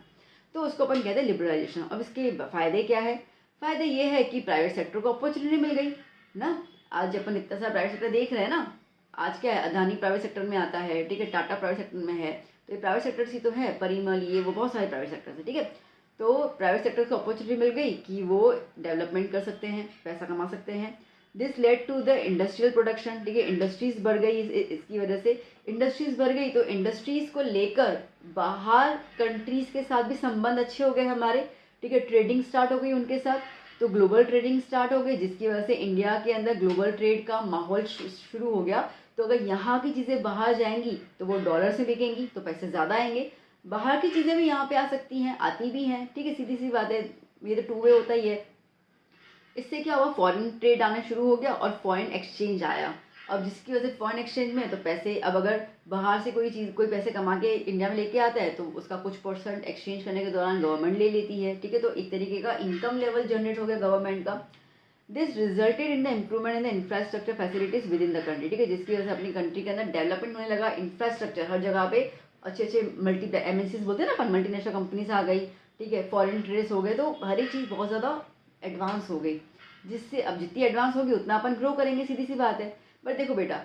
तो उसको अपन कहते हैं लिबरलाइजेशन। अब इसके फ़ायदे क्या है, फ़ायदे ये है कि प्राइवेट सेक्टर को अपॉर्चुनिटी मिल गई ना। आज अपन इतना सारा प्राइवेट सेक्टर देख रहे हैं ना, आज क्या है, अदानी प्राइवेट सेक्टर में आता है, ठीक है, टाटा प्राइवेट सेक्टर में है, तो ये प्राइवेट सेक्टर ही तो है, परिमल, ये वो बहुत सारे प्राइवेट सेक्टर है, ठीक है। तो प्राइवेट सेक्टर को अपॉर्चुनिटी मिल गई कि वो डेवलपमेंट कर सकते हैं, पैसा कमा सकते हैं। This led to the industrial production, ठीक है, इंडस्ट्रीज बढ़ गई, इसकी वजह से इंडस्ट्रीज बढ़ गई, तो इंडस्ट्रीज को लेकर बाहर कंट्रीज के साथ भी संबंध अच्छे हो गए हमारे, ठीक है, ट्रेडिंग स्टार्ट हो गई उनके साथ, तो ग्लोबल ट्रेडिंग स्टार्ट हो गई, जिसकी वजह से इंडिया के अंदर ग्लोबल ट्रेड का माहौल शुरू हो गया। तो अगर यहाँ की चीज़ें बाहर जाएंगी तो वो डॉलर से बिकेंगी, तो पैसे ज़्यादा आएंगे, बाहर की चीज़ें भी यहाँ पे आ सकती हैं, आती भी हैं, ठीक है, सीधी सी बात है, ये तो टू वे होता ही है। इससे क्या हुआ, फॉरेन ट्रेड आना शुरू हो गया और फॉरेन एक्सचेंज आया। अब जिसकी वजह से फॉरेन एक्सचेंज में तो पैसे, अब अगर बाहर से कोई पैसे कमा के इंडिया में लेके आता है तो उसका कुछ परसेंट एक्सचेंज करने के दौरान गवर्नमेंट ले लेती है, ठीक है, तो एक तरीके का इनकम लेवल जनरेट हो गया गवर्नमेंट का। This resulted in the improvement in the infrastructure facilities with in the country, ठीक है, जिसकी वजह से अपनी कंट्री के अंदर डेवलपमेंट होने लगा, इंफ्रास्ट्रक्चर हर जगह पे अच्छे अच्छे मल्टी एमएनसीज बोलते हैं ना अपन, मल्टीनेशनल कंपनीज आ गई, ठीक है, फॉरेन ट्रेड्स हो गए, तो हर एक चीज़ बहुत ज़्यादा एडवांस हो गई, जिससे अब जितनी एडवांस होगी उतना अपन ग्रो करेंगे, सीधी सी बात है। बट देखो बेटा,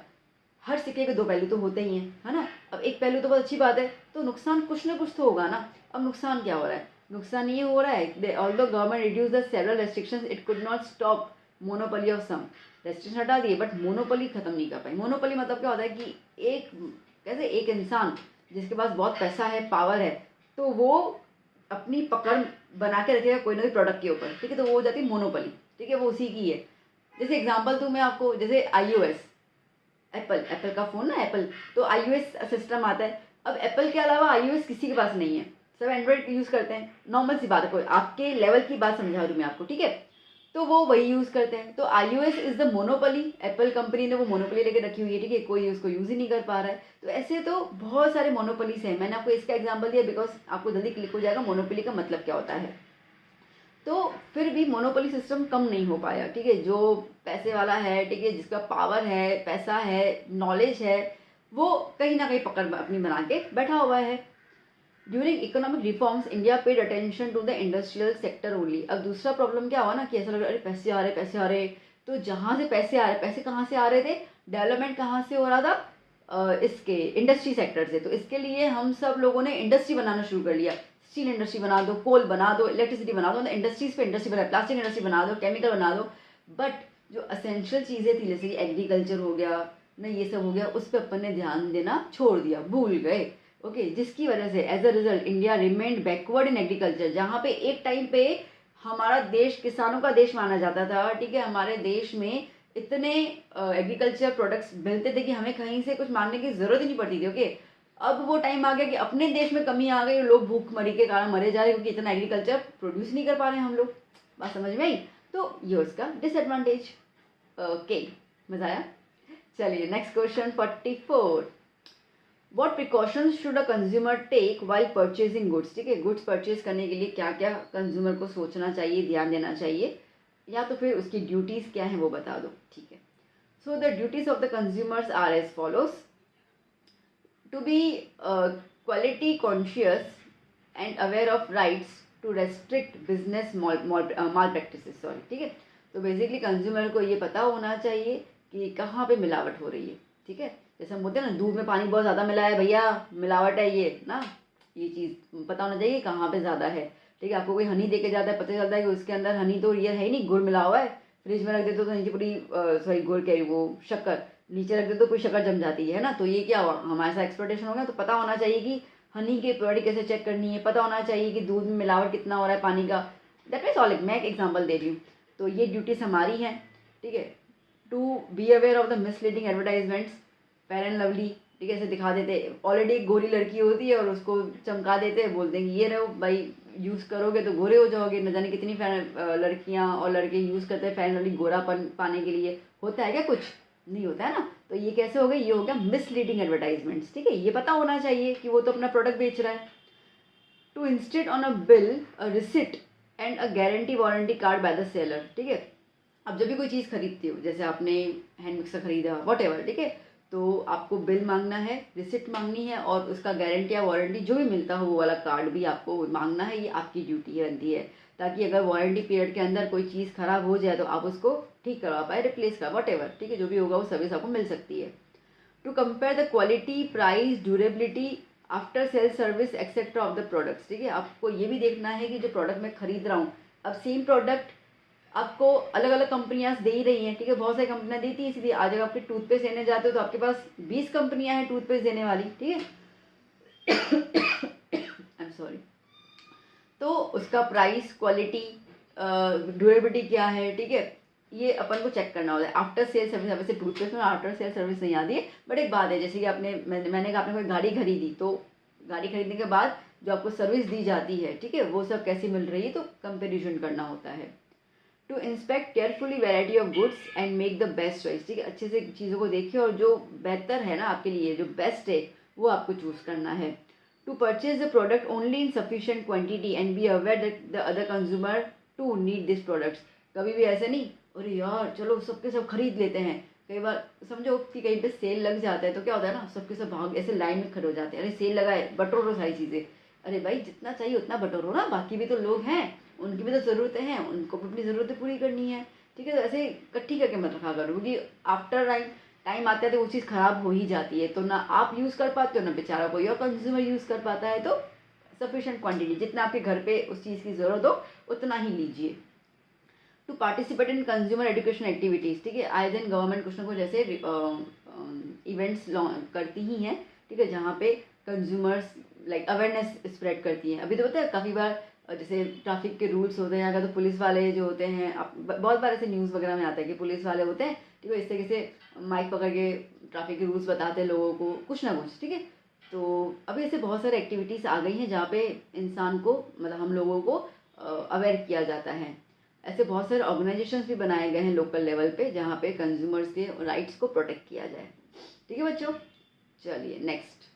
हर सिक्के के दो पहलू तो होते ही हैं, है ना। अब एक पहलू तो बहुत अच्छी बात है, तो नुकसान कुछ ना कुछ तो होगा ना। अब नुकसान क्या हो रहा है, नुकसान ये हो रहा है, although government reduce the several restrictions it could not stop monopoly of some, restriction हटा दिए बट मोनोपोली खत्म नहीं कर पाई। मोनोपोली मतलब क्या होता है कि एक, कैसे, एक इंसान जिसके पास बहुत पैसा है, पावर है, तो वो अपनी पकड़ बना के रखेगा कोई ना कोई प्रोडक्ट के ऊपर, ठीक है, तो वो हो जाती है मोनोपोली, ठीक है, वो उसी की है। जैसे एग्जांपल दूं मैं आपको, जैसे iOS, एप्पल का फ़ोन ना, एप्पल, तो iOS सिस्टम आता है। अब एप्पल के अलावा iOS किसी के पास नहीं है, सब एंड्रॉइड यूज़ करते हैं, नॉर्मल सी बात है, कोई आपके लेवल की बात समझा दूँ मैं आपको, ठीक है, तो वो वही यूज़ करते हैं। तो iOS is the monopoly, Apple company ने वो मोनोपोली लेके रखी हुई है, ठीक है, कोई उसको यूज़ ही नहीं कर पा रहा है। तो ऐसे तो बहुत सारे मोनोपोलीज हैं, मैंने आपको इसका एग्जांपल दिया बिकॉज आपको जल्दी क्लिक हो जाएगा मोनोपोली का मतलब क्या होता है। तो फिर भी मोनोपोली सिस्टम कम नहीं हो पाया, ठीक है, जो पैसे वाला है, ठीक है, जिसका पावर है, पैसा है, नॉलेज है, वो कहीं ना कहीं पकड़ अपनी बना के बैठा हुआ है। During economic reforms India paid attention to the industrial sector only. अब दूसरा प्रॉब्लम क्या हुआ ना, कि ऐसा लग रहा है अरे पैसे आ रहे, तो जहाँ से पैसे आ रहे, पैसे कहाँ से आ रहे थे, डेवलपमेंट कहाँ से हो रहा था, इसके इंडस्ट्री सेक्टर से। तो इसके लिए हम सब लोगों ने इंडस्ट्री बनाना शुरू कर लिया, स्टील इंडस्ट्री बना दो, कोल बना दो, इलेक्ट्रिसिटी बना दो, इंडस्ट्रीज पे इंडस्ट्री बना, प्लास्टिक इंडस्ट्री बना दो, केमिकल बना दो। बट जो असेंशियल चीज़ें थी जैसे कि एग्रीकल्चर हो गया ना, ये सब हो गया, उस पर अपन ने ध्यान देना छोड़ दिया, भूल गए। ओके, जिसकी वजह से as a result India remained backward in agriculture, जहाँ पे एक टाइम पे हमारा देश किसानों का देश माना जाता था, ठीक है, हमारे देश में इतने एग्रीकल्चर प्रोडक्ट्स मिलते थे कि हमें कहीं से कुछ मांगने की जरूरत ही नहीं पड़ती थी। ओके, अब वो टाइम आ गया कि अपने देश में कमी आ गई, लोग भूखमरी के कारण मरे जा रहे हैं क्योंकि इतना एग्रीकल्चर प्रोड्यूस नहीं कर पा रहे हैं हम लोग। बात समझ में आई, तो ये उसका डिसएडवांटेज। ओके, मजा आया। चलिए next question 44, what precautions should a consumer take while purchasing goods, ठीक है, गुड्स परचेज करने के लिए क्या क्या कंज्यूमर को सोचना चाहिए, ध्यान देना चाहिए, या तो फिर उसकी ड्यूटीज़ क्या हैं वो बता दो, ठीक है। So the duties of the consumers are as follows, to be quality conscious and aware of rights to restrict business malpractices, sorry, ठीक है। तो बेसिकली कंज्यूमर को ये पता होना चाहिए कि कहाँ पे मिलावट हो रही है, ठीक है, जैसे हम बोलते हैं ना दूध में पानी बहुत ज़्यादा मिला है भैया, मिलावट है ये ना, ये चीज़ पता होना चाहिए कहाँ पे ज़्यादा है, ठीक है। आपको कोई हनी दे के जाता है, पता चलता है कि उसके अंदर हनी तो रियल है ही नहीं, गुड़ मिला हुआ है, फ्रिज में रख देते तो नीचे पूरी सॉरी गुड़ कह रही वो शक्कर, नीचे रख देते तो पूरी शक्कर जम जाती है ना। तो ये क्या हुआ, हमारे साथ एक्सप्लोटेशन हो गया। तो पता होना चाहिए कि हनी की प्योरिटी कैसे चेक करनी है, पता होना चाहिए कि दूध में मिलावट कितना हो रहा है पानी का, दैट मीन्स ऑल। मैं एक एग्जाम्पल दे रही हूँ, तो ये ड्यूटीज हमारी हैं, ठीक है। To be aware of the misleading advertisements, fair and lovely, ठीक है, ऐसे दिखा देते, ऑलरेडी एक गोरी लड़की होती है और उसको चमका देते हैं, बोलते हैं कि ये रहो भाई यूज़ करोगे तो गोरे हो जाओगे। न जाने कितनी लड़कियां और लड़के यूज़ करते हैं फेयर लवली गोरापन पाने के लिए। होता है क्या? कुछ नहीं होता है ना। तो ये कैसे हो गया? ये हो गया मिसलीडिंग एडवर्टाइजमेंट्स। ठीक है, ये पता होना चाहिए कि वो तो अपना प्रोडक्ट बेच रहा है। To insist on a bill a receipt and a guarantee warranty card by the seller. ठीक है, अब जब भी कोई चीज़ खरीदते हो, जैसे आपने हैंड मिक्सर खरीदा वॉट एवर, ठीक है, तो आपको बिल मांगना है, रिसिप्ट मांगनी है और उसका गारंटी या वारंटी जो भी मिलता हो वो वाला कार्ड भी आपको मांगना है। ये आपकी ड्यूटी बनती है, ताकि अगर वारंटी पीरियड के अंदर कोई चीज़ खराब हो जाए तो आप उसको ठीक करवा पाए, रिप्लेस कर वॉट एवर। ठीक है, जो भी होगा वो सर्विस आपको मिल सकती है। To compare the quality, price, durability, after sale service etcetera of the products. ठीक है, आपको ये भी देखना है कि जो प्रोडक्ट मैं खरीद रहा हूँ, अब सेम प्रोडक्ट आपको अलग अलग कंपनियां दे ही रही हैं। ठीक है, बहुत सारी कंपनियां देती हैं, इसलिए आज अगर आपके टूथपेस्ट देने जाते हो तो आपके पास 20 कंपनियां हैं टूथपेस्ट देने वाली। ठीक है, आई एम सॉरी। तो उसका प्राइस, क्वालिटी, ड्यूरेबिलिटी क्या है, ठीक है, ये अपन को चेक करना होता है। आफ्टर सेल सर्विस, वैसे टूथपेस्ट में आफ्टर सेल सर्विस नहीं आती है, बट एक बात है, जैसे कि मैंने कहा आपने कोई गाड़ी खरीदी, तो गाड़ी खरीदने के बाद जो आपको सर्विस दी जाती है, ठीक है, वो सब कैसी मिल रही है, तो कंपेरिजन करना होता है। To inspect carefully variety of goods and make the best choice. ठीक है, अच्छे से चीज़ों को देखिए और जो बेहतर है ना आपके लिए, जो बेस्ट है, वो आपको चूज़ करना है। To purchase the product only in sufficient quantity and be aware that the other consumer too need this products. कभी भी ऐसे नहीं, अरे यार चलो सबके सब खरीद लेते हैं। कई बार समझो कि कहीं पे सेल लग जाता है तो क्या होता है ना, सबके सब भाग ऐसे लाइन में खड़े हो जाते हैं, अरे सेल लगा है, बटोरो सारी चीज़ें। अरे भाई जितना चाहिए उतना बटोरो ना, बाकी भी तो लोग हैं, उनकी भी तो ज़रूरतें हैं, उनको भी अपनी ज़रूरतें पूरी करनी है। ठीक है, तो ऐसे इकट्ठी करके मत रखा करो, क्योंकि आफ्टर टाइम आता है तो वो चीज़ ख़राब हो ही जाती है। तो ना आप यूज़ कर पाते हो, ना बेचारा कोई और कंज्यूमर यूज़ कर पाता है। तो सफिशेंट क्वांटिटी, जितना आपके घर पे उस चीज़ की ज़रूरत हो उतना ही लीजिए। To participate in consumer education activities. ठीक है, आए दिन गवर्नमेंट कुछ ना कुछ ऐसे इवेंट्स करती ही हैं, ठीक है, जहाँ पे कंज्यूमर्स लाइक अवेयरनेस स्प्रेड करती हैं। अभी तो पता है काफ़ी बार जैसे ट्रैफिक के रूल्स होते हैं, अगर तो पुलिस वाले जो होते हैं, बहुत बार ऐसे न्यूज़ वगैरह में आता है कि पुलिस वाले होते हैं, ठीक है, इस तरीके से माइक पकड़ के ट्रैफिक के रूल्स बताते हैं लोगों को कुछ ना कुछ। ठीक है, तो अभी ऐसे बहुत सारे एक्टिविटीज़ आ गई हैं जहाँ पे इंसान को, मतलब हम लोगों को अवेयर किया जाता है। ऐसे बहुत सारे ऑर्गेनाइजेशंस भी बनाए गए हैं लोकल लेवल पे, जहाँ पे कंज्यूमर्स के राइट्स को प्रोटेक्ट किया जाए। ठीक है बच्चों, चलिए next.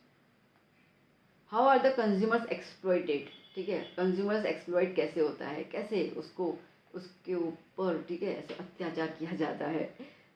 How are the consumers exploited. ठीक है, कंज्यूमर्स एक्सप्लॉइट कैसे होता है, कैसे उसको उसके ऊपर, ठीक है, ऐसे अत्याचार किया जाता है।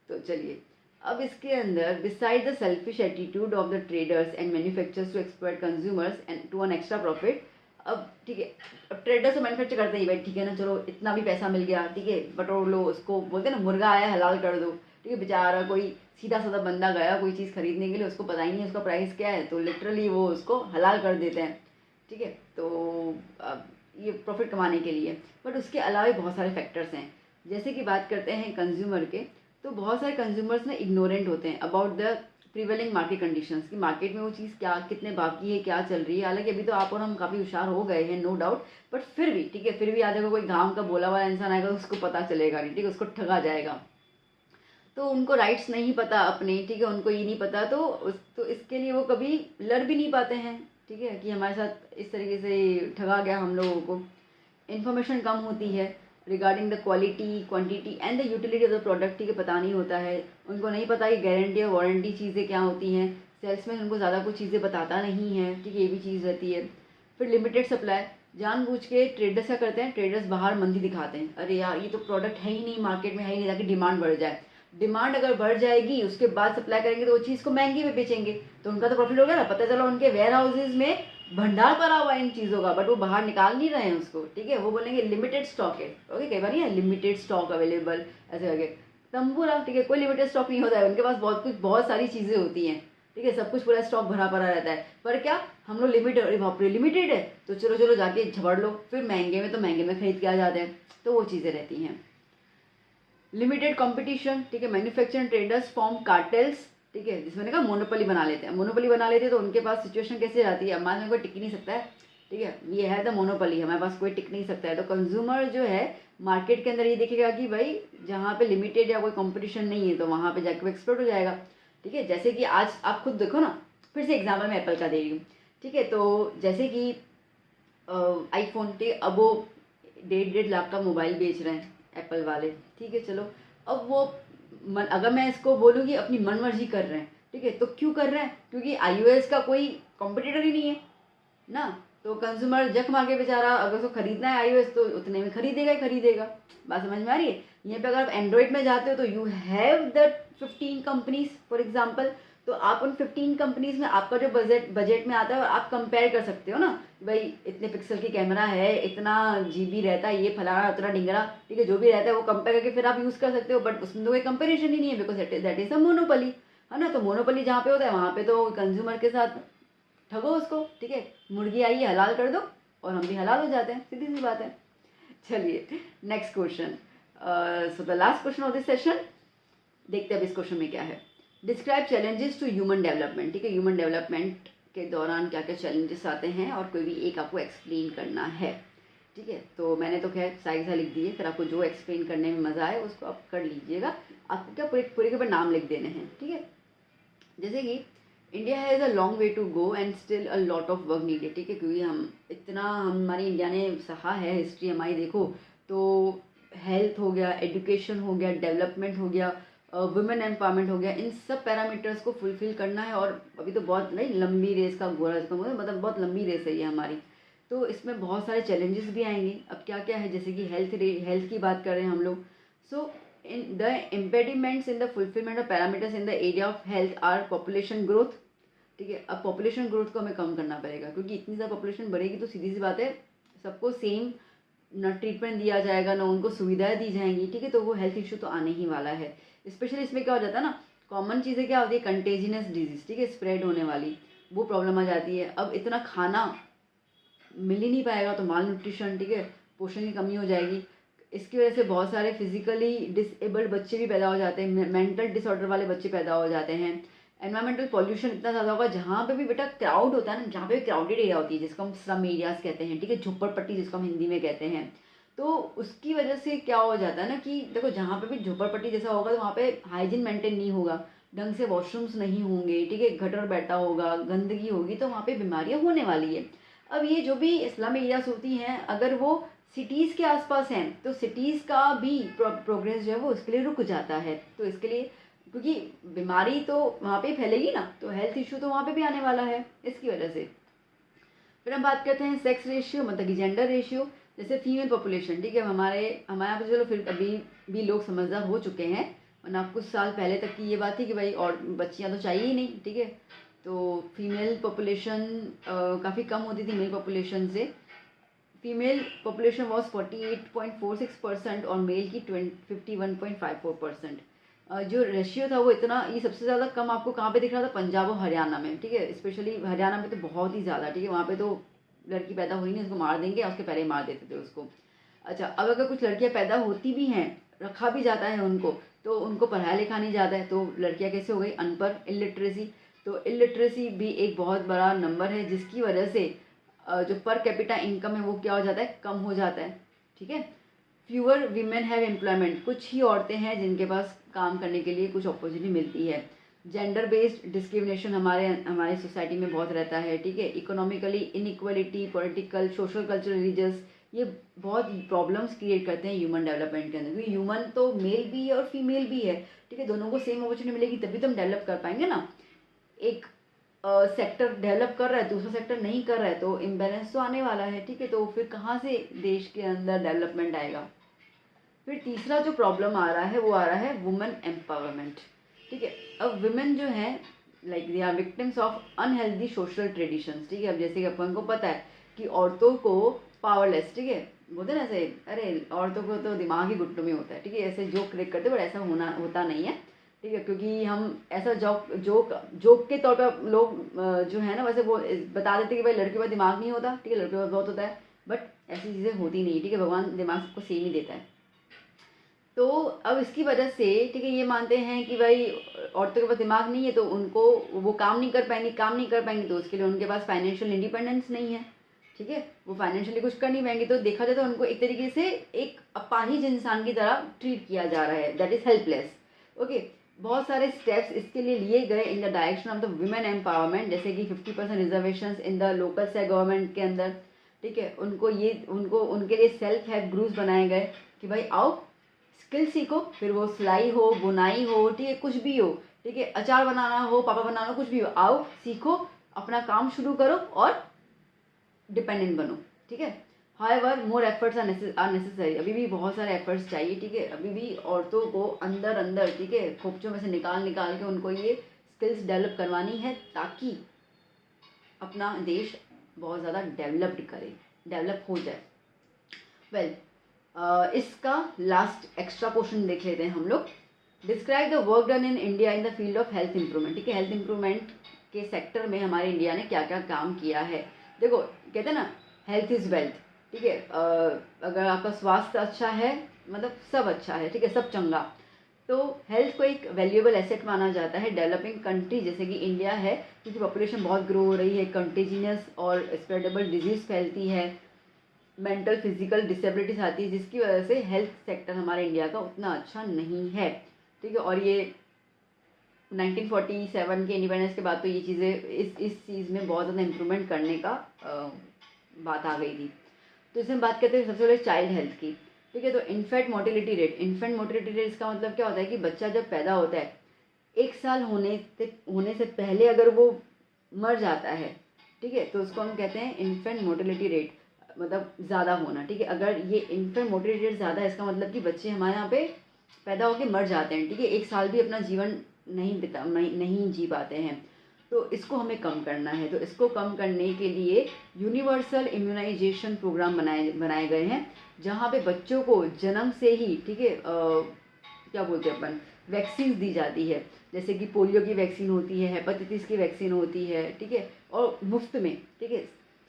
तो चलिए, अब इसके अंदर beside the selfish attitude of the traders and manufacturers to exploit consumers and to earn extra profit. अब ठीक है, अब ट्रेडर्स तो मैन्युफैक्चर करते ही, भाई ठीक है ना, चलो इतना भी पैसा मिल गया, ठीक है, बटोर लो, उसको बोलते हैं ना मुर्गा आया हलाल कर दो। ठीक है, बेचारा कोई सीधा साधा बंदा गया कोई चीज़ खरीदने के लिए, उसको पता ही नहीं उसका प्राइस क्या है, तो लिटरली वो उसको हलाल कर देते हैं। ठीक है, तो अब ये प्रॉफिट कमाने के लिए, बट उसके अलावा भी बहुत सारे फैक्टर्स हैं। जैसे कि बात करते हैं कंज्यूमर के, तो बहुत सारे कंज्यूमर्स ना इग्नोरेंट होते हैं about the prevailing market conditions, कि मार्केट में वो चीज़ क्या कितने बाकी है, क्या चल रही है। हालांकि अभी तो आप और हम काफ़ी होशियार हो गए हैं, नो डाउट, बट फिर भी ठीक है, फिर भी आज अगर कोई गांव का बोला हुआ इंसान आएगा तो उसको पता चलेगा नहीं, ठीक है, उसको ठगा जाएगा। तो उनको राइट्स नहीं पता अपने, ठीक है, उनको ये नहीं पता, तो इसके लिए वो कभी लड़ भी नहीं पाते हैं। ठीक है, कि हमारे साथ इस तरीके से ठगा गया हम लोगों को। इन्फॉर्मेशन कम होती है regarding the quality, quantity and the utility of the product. ठीक है, पता नहीं होता है, उनको नहीं पता कि गारंटी और वारंटी चीज़ें क्या होती हैं। सेल्समैन उनको ज़्यादा कुछ चीज़ें बताता नहीं है, ठीक है, ये भी चीज़ रहती है। फिर लिमिटेड सप्लाई, जानबूझ के ट्रेडर्स क्या करते हैं, ट्रेडर्स बाहर मंदी दिखाते हैं, अरे यार ये तो प्रोडक्ट है ही नहीं, मार्केट में है ही नहीं, ताकि डिमांड बढ़ जाए। डिमांड अगर बढ़ जाएगी, उसके बाद सप्लाई करेंगे तो वो चीज़ को महंगी में बेचेंगे, तो उनका तो प्रॉफिट हो गया ना। पता चला उनके वेयर हाउसेज में भंडार पड़ा हुआ है इन चीज़ों का, बट वो बाहर निकाल नहीं रहे हैं उसको। ठीक है, वो बोलेंगे लिमिटेड स्टॉक है, ओके, कई बार नहीं है लिमिटेड स्टॉक अवेलेबल, ऐसे करके तंबूरा। ठीक है, कोई लिमिटेड स्टॉक नहीं होता है उनके पास, बहुत सारी चीज़ें होती हैं। ठीक है, सब कुछ पूरा स्टॉक भरा पड़ा रहता है, पर क्या हम लोग लिमिटेड, अरे बाप रे लिमिटेड है तो चलो चलो जाके झपड़ लो, फिर महंगे में तो महंगे में खरीद के आ जाते हैं। तो वो चीज़ें रहती हैं। लिमिटेड कंपटीशन, ठीक है, मैन्युफैक्चरिंग ट्रेडर्स फॉर्म कार्टेल्स, ठीक है, जिसमें कहा मोनोपोली बना लेते हैं। मोनोपोली बना लेते हैं तो उनके पास सिचुएशन कैसे रहती है, हमारे में कोई टिक नहीं सकता है। ठीक है, ये है द मोनोपोली, हमारे पास कोई टिक नहीं सकता है। तो कंज्यूमर जो है मार्केट के अंदर ये देखेगा कि भाई जहाँ पे लिमिटेड या कोई कंपटीशन नहीं है तो वहाँ पे जाकर एक्सपर्ट हो जाएगा। ठीक है, जैसे कि आज आप खुद देखो ना, फिर से एग्जाम्पल मैं एप्पल का दे रही हूँ। ठीक है, तो जैसे कि आईफोन, ठीक है, अब वो 1.5 लाख का मोबाइल बेच रहे हैं एप्पल वाले, ठीक है। चलो, अब वो अगर मैं इसको बोलूँ कि अपनी मन मर्जी कर रहे हैं, ठीक है, तो क्यों कर रहे हैं? क्योंकि iOS का कोई कॉम्पिटिटर ही नहीं है ना। तो कंज्यूमर जख मार के बेचारा, अगर उसको खरीदना है iOS तो उतने में खरीदेगा ही खरीदेगा। बात समझ में आ रही है? यहाँ पे अगर आप एंड्रॉइड में जाते हो तो you have the 15 companies for example. तो आप उन 15 कंपनीज में आपका जो बजट में आता है, और आप कंपेयर कर सकते हो ना, भाई इतने पिक्सल की कैमरा है, इतना जीबी रहता है, ये फलाना उतना ढिंगरा, ठीक है, जो भी रहता है वो कंपेयर करके फिर आप यूज़ कर सकते हो। बट उसमें तो कोई कंपेरिजन ही नहीं है, because that is a monopoly, है ना। तो मोनोपोली जहाँ पे होता है वहाँ पे तो कंज्यूमर के साथ ठगो उसको, ठीक है। मुर्गी आई है, हलाल कर दो, और हम भी हलाल हो जाते हैं, सीधी सी बात है। चलिए, next question. So the last question of this session, देखते हैं अब इस क्वेश्चन में क्या है। Describe challenges to human development, ठीक है। ह्यूमन डेवलपमेंट के दौरान क्या क्या चैलेंजेस आते हैं, और कोई भी एक आपको एक्सप्लेन करना है, ठीक है। तो मैंने तो खैर साइजा लिख दिए, फिर आपको जो एक्सप्लेन करने में मज़ा आए उसको आप कर लीजिएगा। आपको क्या पूरे पूरे के ऊपर नाम लिख देने हैं, ठीक है। जैसे कि India has a long way to go and still a lot of work needed, ठीक है। क्योंकि हमारी इंडिया ने सहा है, हिस्ट्री हमारी देखो तो हेल्थ हो गया, एजुकेशन हो गया, डेवलपमेंट हो गया, वुमेन एम्पावरमेंट हो गया, इन सब पैरामीटर्स को फुलफिल करना है। और अभी तो बहुत नहीं लंबी रेस का घोड़ा, इसका मतलब बहुत लंबी रेस है ये हमारी। तो इसमें बहुत सारे चैलेंजेस भी आएंगे। अब क्या क्या है, जैसे कि हेल्थ की बात कर रहे हैं हम लोग। सो in the impediments in the fulfillment of parameters in the area of health are population growth, ठीक है। अब पॉपुलेशन ग्रोथ को हमें कम करना पड़ेगा, क्योंकि इतनी ज़्यादा पॉपुलेशन बढ़ेगी तो सीधी सी बात है, सबको सेम ना ट्रीटमेंट दिया जाएगा, ना उनको सुविधाएं दी जाएंगी, ठीक है। तो वो हेल्थ इशू तो आने ही वाला है। स्पेशली इसमें क्या हो जाता है ना, कॉमन चीज़ें क्या होती है, कंटेजिनस डिजीज, ठीक है, स्प्रेड होने वाली वो प्रॉब्लम आ जाती है। अब इतना खाना मिल ही नहीं पाएगा तो माल न्यूट्रिशन, ठीक है, पोषण की कमी हो जाएगी। इसकी वजह से बहुत सारे फिजिकली डिसेबल्ड बच्चे भी पैदा हो जाते हैं, मेंटल डिसऑर्डर वाले बच्चे पैदा हो जाते हैं। एनवायरमेंटल पॉल्यूशन इतना ज़्यादा होगा, जहाँ पे भी बेटा क्राउड होता है ना, जहाँ पे क्राउडेड एरिया होती है, जिसको हम स्लम एरियाज कहते हैं, ठीक है, झोपड़पट्टी जिसको हम हिंदी में कहते हैं। तो उसकी वजह से क्या हो जाता है ना कि देखो, जहाँ पे भी झोपड़पट्टी जैसा होगा तो वहाँ पे हाइजीन मेंटेन नहीं होगा, ढंग से वॉशरूम्स नहीं होंगे, ठीक है, गटर बैठा होगा, गंदगी होगी, तो वहाँ पे बीमारियाँ होने वाली है। अब ये जो भी स्लम एरियाज होती हैं, अगर वो सिटीज़ के आसपास हैं तो सिटीज़ का भी प्रोग्रेस जो है वो उसके लिए रुक जाता है। तो इसके लिए, क्योंकि बीमारी तो वहाँ पे फैलेगी ना, तो हेल्थ इशू तो वहाँ पे भी आने वाला है इसकी वजह से। फिर हम बात करते हैं सेक्स रेशियो, मतलब कि जेंडर रेशियो। जैसे फीमेल पॉपुलेशन, ठीक है, हमारे यहाँ पे चलो फिर अभी भी लोग समझदार हो चुके हैं, वरना कुछ साल पहले तक की ये बात थी कि भाई और बच्चियाँ तो चाहिए ही नहीं, ठीक है। तो फीमेल पॉपुलेशन काफ़ी कम होती थी मेल पॉपुलेशन से। फीमेल पॉपुलेशन वॉज 48.46% और मेल की 51.54%। जो रेशियो था वो इतना, ये सबसे ज़्यादा कम आपको कहाँ पे दिख रहा था, पंजाब और हरियाणा में, ठीक है। स्पेशली हरियाणा में तो बहुत ही ज़्यादा, ठीक है, वहाँ पे तो लड़की पैदा हुई नहीं उसको मार देंगे, उसके पहले ही मार देते थे उसको। अच्छा, अब अगर कुछ लड़कियाँ पैदा होती भी हैं, रखा भी जाता है उनको, तो उनको पढ़ाया लिखा नहीं जाता है, तो लड़कियाँ कैसे हो गई, अनपढ़, इलिटरेसी। तो इलिटरेसी भी एक बहुत बड़ा नंबर है, जिसकी वजह से जो पर कैपिटा इनकम है वो क्या हो जाता है, कम हो जाता है, ठीक है। फ्यूअर वीमेन हैव एम्प्लॉयमेंट, कुछ ही औरतें हैं जिनके पास काम करने के लिए कुछ अपॉर्चुनिटी मिलती है। जेंडर बेस्ड डिस्क्रिमिनेशन हमारे सोसाइटी में बहुत रहता है, ठीक है। Economically inequality, political, social, cultural, religious, ये बहुत प्रॉब्लम्स क्रिएट करते हैं ह्यूमन डेवलपमेंट के अंदर। क्योंकि ह्यूमन तो मेल भी है और फीमेल भी है, ठीक है, दोनों को सेम अपॉर्चुनिटी मिलेगी तभी तो हम डेवलप कर पाएंगे ना। एक सेक्टर डेवलप कर रहा है, दूसरा सेक्टर नहीं कर रहा है, तो इम्बैलेंस तो आने वाला है, ठीक है। तो फिर कहाँ से देश के अंदर डेवलपमेंट आएगा। फिर तीसरा जो प्रॉब्लम आ रहा है वो आ रहा है वुमेन एम्पावरमेंट, ठीक है। अब वुमेन जो है, like they are victims of unhealthy social traditions, ठीक है। अब जैसे कि अपन को पता है कि औरतों को पावरलेस, ठीक है, बोलते ना ऐसे, अरे औरतों को तो दिमाग ही घुटनों में होता है, ठीक है, ऐसे जोक क्रिएट करते, बट ऐसा होता नहीं है, ठीक है। क्योंकि हम ऐसा जोक के तौर पर लोग जो है ना, वैसे वो बता देते कि भाई लड़कियों का दिमाग नहीं होता, ठीक है, लड़कियों का बहुत होता है, बट ऐसी चीज़ें होती नहीं, ठीक है। भगवान दिमाग सबको सेम ही देता है। तो अब इसकी वजह से, ठीक है, ये मानते हैं कि भाई औरतों के पास दिमाग नहीं है तो उनको वो काम नहीं कर पाएंगी, तो उसके लिए उनके पास फाइनेंशियल इंडिपेंडेंस नहीं है, ठीक है, वो फाइनेंशियली कुछ कर नहीं पाएंगे। तो देखा जाए तो उनको एक तरीके से एक अपाहिज इंसान की तरह ट्रीट किया जा रहा है, दैट इज हेल्पलेस, ओके। बहुत सारे स्टेप्स इसके लिए लिए गए in the direction of the women empowerment, जैसे कि 50% रिजर्वेशन इन द लोकल से गवर्नमेंट के अंदर, ठीक है, उनको उनके लिए सेल्फ हेल्प ग्रुप्स बनाए गए कि भाई आओ स्किल सीखो, फिर वो सिलाई हो, बुनाई हो, ठीक है, कुछ भी हो, ठीक है, अचार बनाना हो, पापड़ बनाना हो, कुछ भी हो, आओ सीखो, अपना काम शुरू करो और डिपेंडेंट बनो, ठीक है। However more efforts are necessary, अभी भी बहुत सारे एफर्ट्स चाहिए, ठीक है, अभी भी औरतों को अंदर अंदर, ठीक है, खोपचों में से निकाल निकाल के उनको ये स्किल्स डेवलप करवानी है ताकि अपना देश बहुत ज़्यादा डेवलप हो जाए। वेल इसका लास्ट एक्स्ट्रा क्वेश्चन देख लेते हैं हम लोग। Describe the work done in India in the field of health improvement, ठीक है, हेल्थ इंप्रूवमेंट के सेक्टर में हमारे इंडिया ने क्या क्या काम किया है। देखो कहते हैं ना हेल्थ इज़ वेल्थ, ठीक है, अगर आपका स्वास्थ्य अच्छा है मतलब सब अच्छा है, ठीक है, सब चंगा। तो हेल्थ को एक वैल्यूएबल एसेट माना जाता है डेवलपिंग कंट्री जैसे कि इंडिया है, क्योंकि पॉपुलेशन बहुत ग्रो हो रही है, कंटेजिनियस और स्प्रेडेबल डिजीज़ फैलती है, मेंटल फिजिकल डिसेबिलिटीज आती है, जिसकी वजह से हेल्थ सेक्टर हमारे इंडिया का उतना अच्छा नहीं है, ठीक है। और ये 1947 के इंडिपेंडेंस के बाद तो ये चीज़ें इस चीज़ में बहुत ज़्यादा इम्प्रूवमेंट करने का बात आ गई थी। तो इसमें बात करते हैं सबसे पहले चाइल्ड हेल्थ की, ठीक है। तो इन्फेंट मोटिलिटी रेट इसका मतलब क्या होता है कि बच्चा जब पैदा होता है 1 साल होने से पहले अगर वो मर जाता है, ठीक है, तो उसको हम कहते हैं इन्फेंट मोटिलिटी रेट, मतलब ज़्यादा होना, ठीक है। अगर ये इन्फेंट मोटिलिटी रेट ज़्यादा है इसका मतलब कि बच्चे हमारे यहाँ पे पैदा होकर मर जाते हैं, ठीक है, 1 साल भी अपना जीवन नहीं जी पाते हैं। तो इसको हमें कम करना है, तो इसको कम करने के लिए यूनिवर्सल इम्यूनाइजेशन प्रोग्राम बनाए गए हैं, जहाँ पे बच्चों को जन्म से ही, ठीक है, क्या बोलते हैं अपन, वैक्सीन दी जाती है, जैसे कि पोलियो की वैक्सीन होती है, हेपेटाइटिस की वैक्सीन होती है, ठीक है, और मुफ्त में, ठीक है,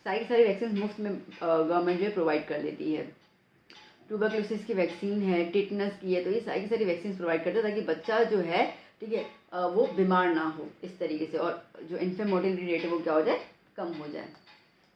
सारी वैक्सीन मुफ्त में गवर्नमेंट जो प्रोवाइड कर देती है। ट्यूबरक्लोसिस की वैक्सीन है, टिटनस की है, तो ये सारी वैक्सीन प्रोवाइड करते हैं ताकि बच्चा जो है, ठीक है, वो बीमार ना हो इस तरीके से, और जो इन्फेंट मोर्टेलिटी रेट है वो क्या हो जाए, कम हो जाए।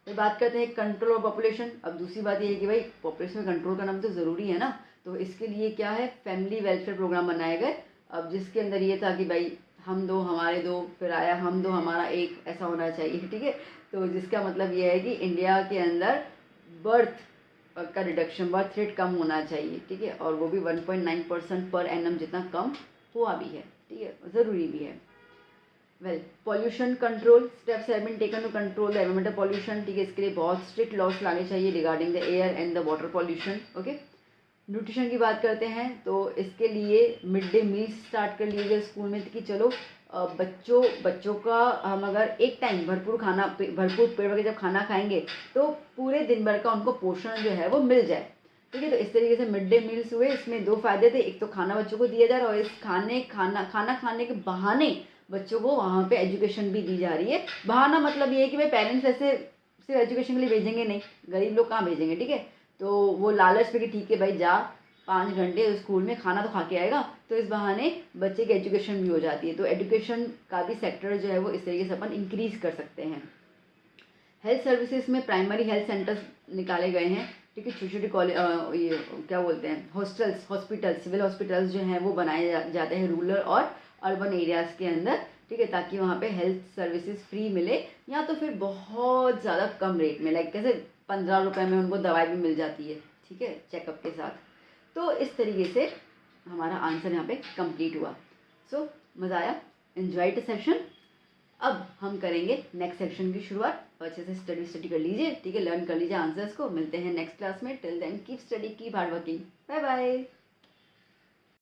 फिर बात करते हैं कंट्रोल ऑफ पॉपुलेशन। अब दूसरी बात ये है कि भाई पॉपुलेशन में कंट्रोल करना तो ज़रूरी है ना, तो इसके लिए क्या है, फैमिली वेलफेयर प्रोग्राम बनाए गए, अब जिसके अंदर ये था कि भाई हम दो हमारे दो, फिर आया हम दो हमारा एक, ऐसा होना चाहिए, ठीक है। तो जिसका मतलब ये है कि इंडिया के अंदर बर्थ का रिडक्शन, बर्थ रेट कम होना चाहिए, ठीक है, और वो भी 1.9% पर एनम जितना कम हुआ भी है, ठीक है, ज़रूरी भी है। Well pollution control steps have been taken to control the environmental pollution, ठीक है, इसके लिए बहुत स्ट्रिक्ट लॉस लाने चाहिए regarding the air and the water pollution. Okay, nutrition की बात करते हैं तो इसके लिए मिड डे मील स्टार्ट कर लिए गए स्कूल में कि चलो बच्चों का हम अगर एक टाइम भरपूर पेट भर के जब खाना खाएंगे तो पूरे दिन भर का उनको पोषण जो है वो मिल जाए, ठीक है। तो इस तरीके से मिड डे मील्स हुए, इसमें 2 फायदे थे, एक तो खाना बच्चों को दिया जा रहा है और इस खाना खाने के बहाने बच्चों को वहाँ पे एजुकेशन भी दी जा रही है। बहाना मतलब ये है कि भाई पेरेंट्स ऐसे सिर्फ एजुकेशन के लिए भेजेंगे नहीं, गरीब लोग कहाँ भेजेंगे, ठीक है, तो वो लालच पे कि ठीक है भाई जा 5 घंटे स्कूल में खाना तो खा के आएगा, तो इस बहाने बच्चे की एजुकेशन भी हो जाती है। तो एजुकेशन का भी सेक्टर जो है वो इस तरीके से अपन इंक्रीज कर सकते हैं। हेल्थ सर्विसेज में प्राइमरी हेल्थ सेंटर्स निकाले गए हैं, ठीक है, छोटे छोटे कॉलेज, ये क्या बोलते हैं, हॉस्पिटल, सिविल हॉस्पिटल्स जो हैं वो बनाए जाते हैं रूरल और अर्बन एरियाज़ के अंदर, ठीक है, ताकि वहाँ पे हेल्थ सर्विसेज फ्री मिले, या तो फिर बहुत ज़्यादा कम रेट में, लाइक कैसे 15 रुपये में उनको दवाई भी मिल जाती है, ठीक है, चेकअप के साथ। तो इस तरीके से हमारा आंसर यहाँ पे कंप्लीट हुआ। सो मज़ा आया, एंजॉय द सेशन। अब हम करेंगे नेक्स्ट सेक्शन की शुरुआत, अच्छे से स्टडी कर लीजिए, ठीक है, लर्न कर लीजिए आंसर्स को। मिलते हैं नेक्स्ट क्लास में, till then keep study, keep hard working, bye bye.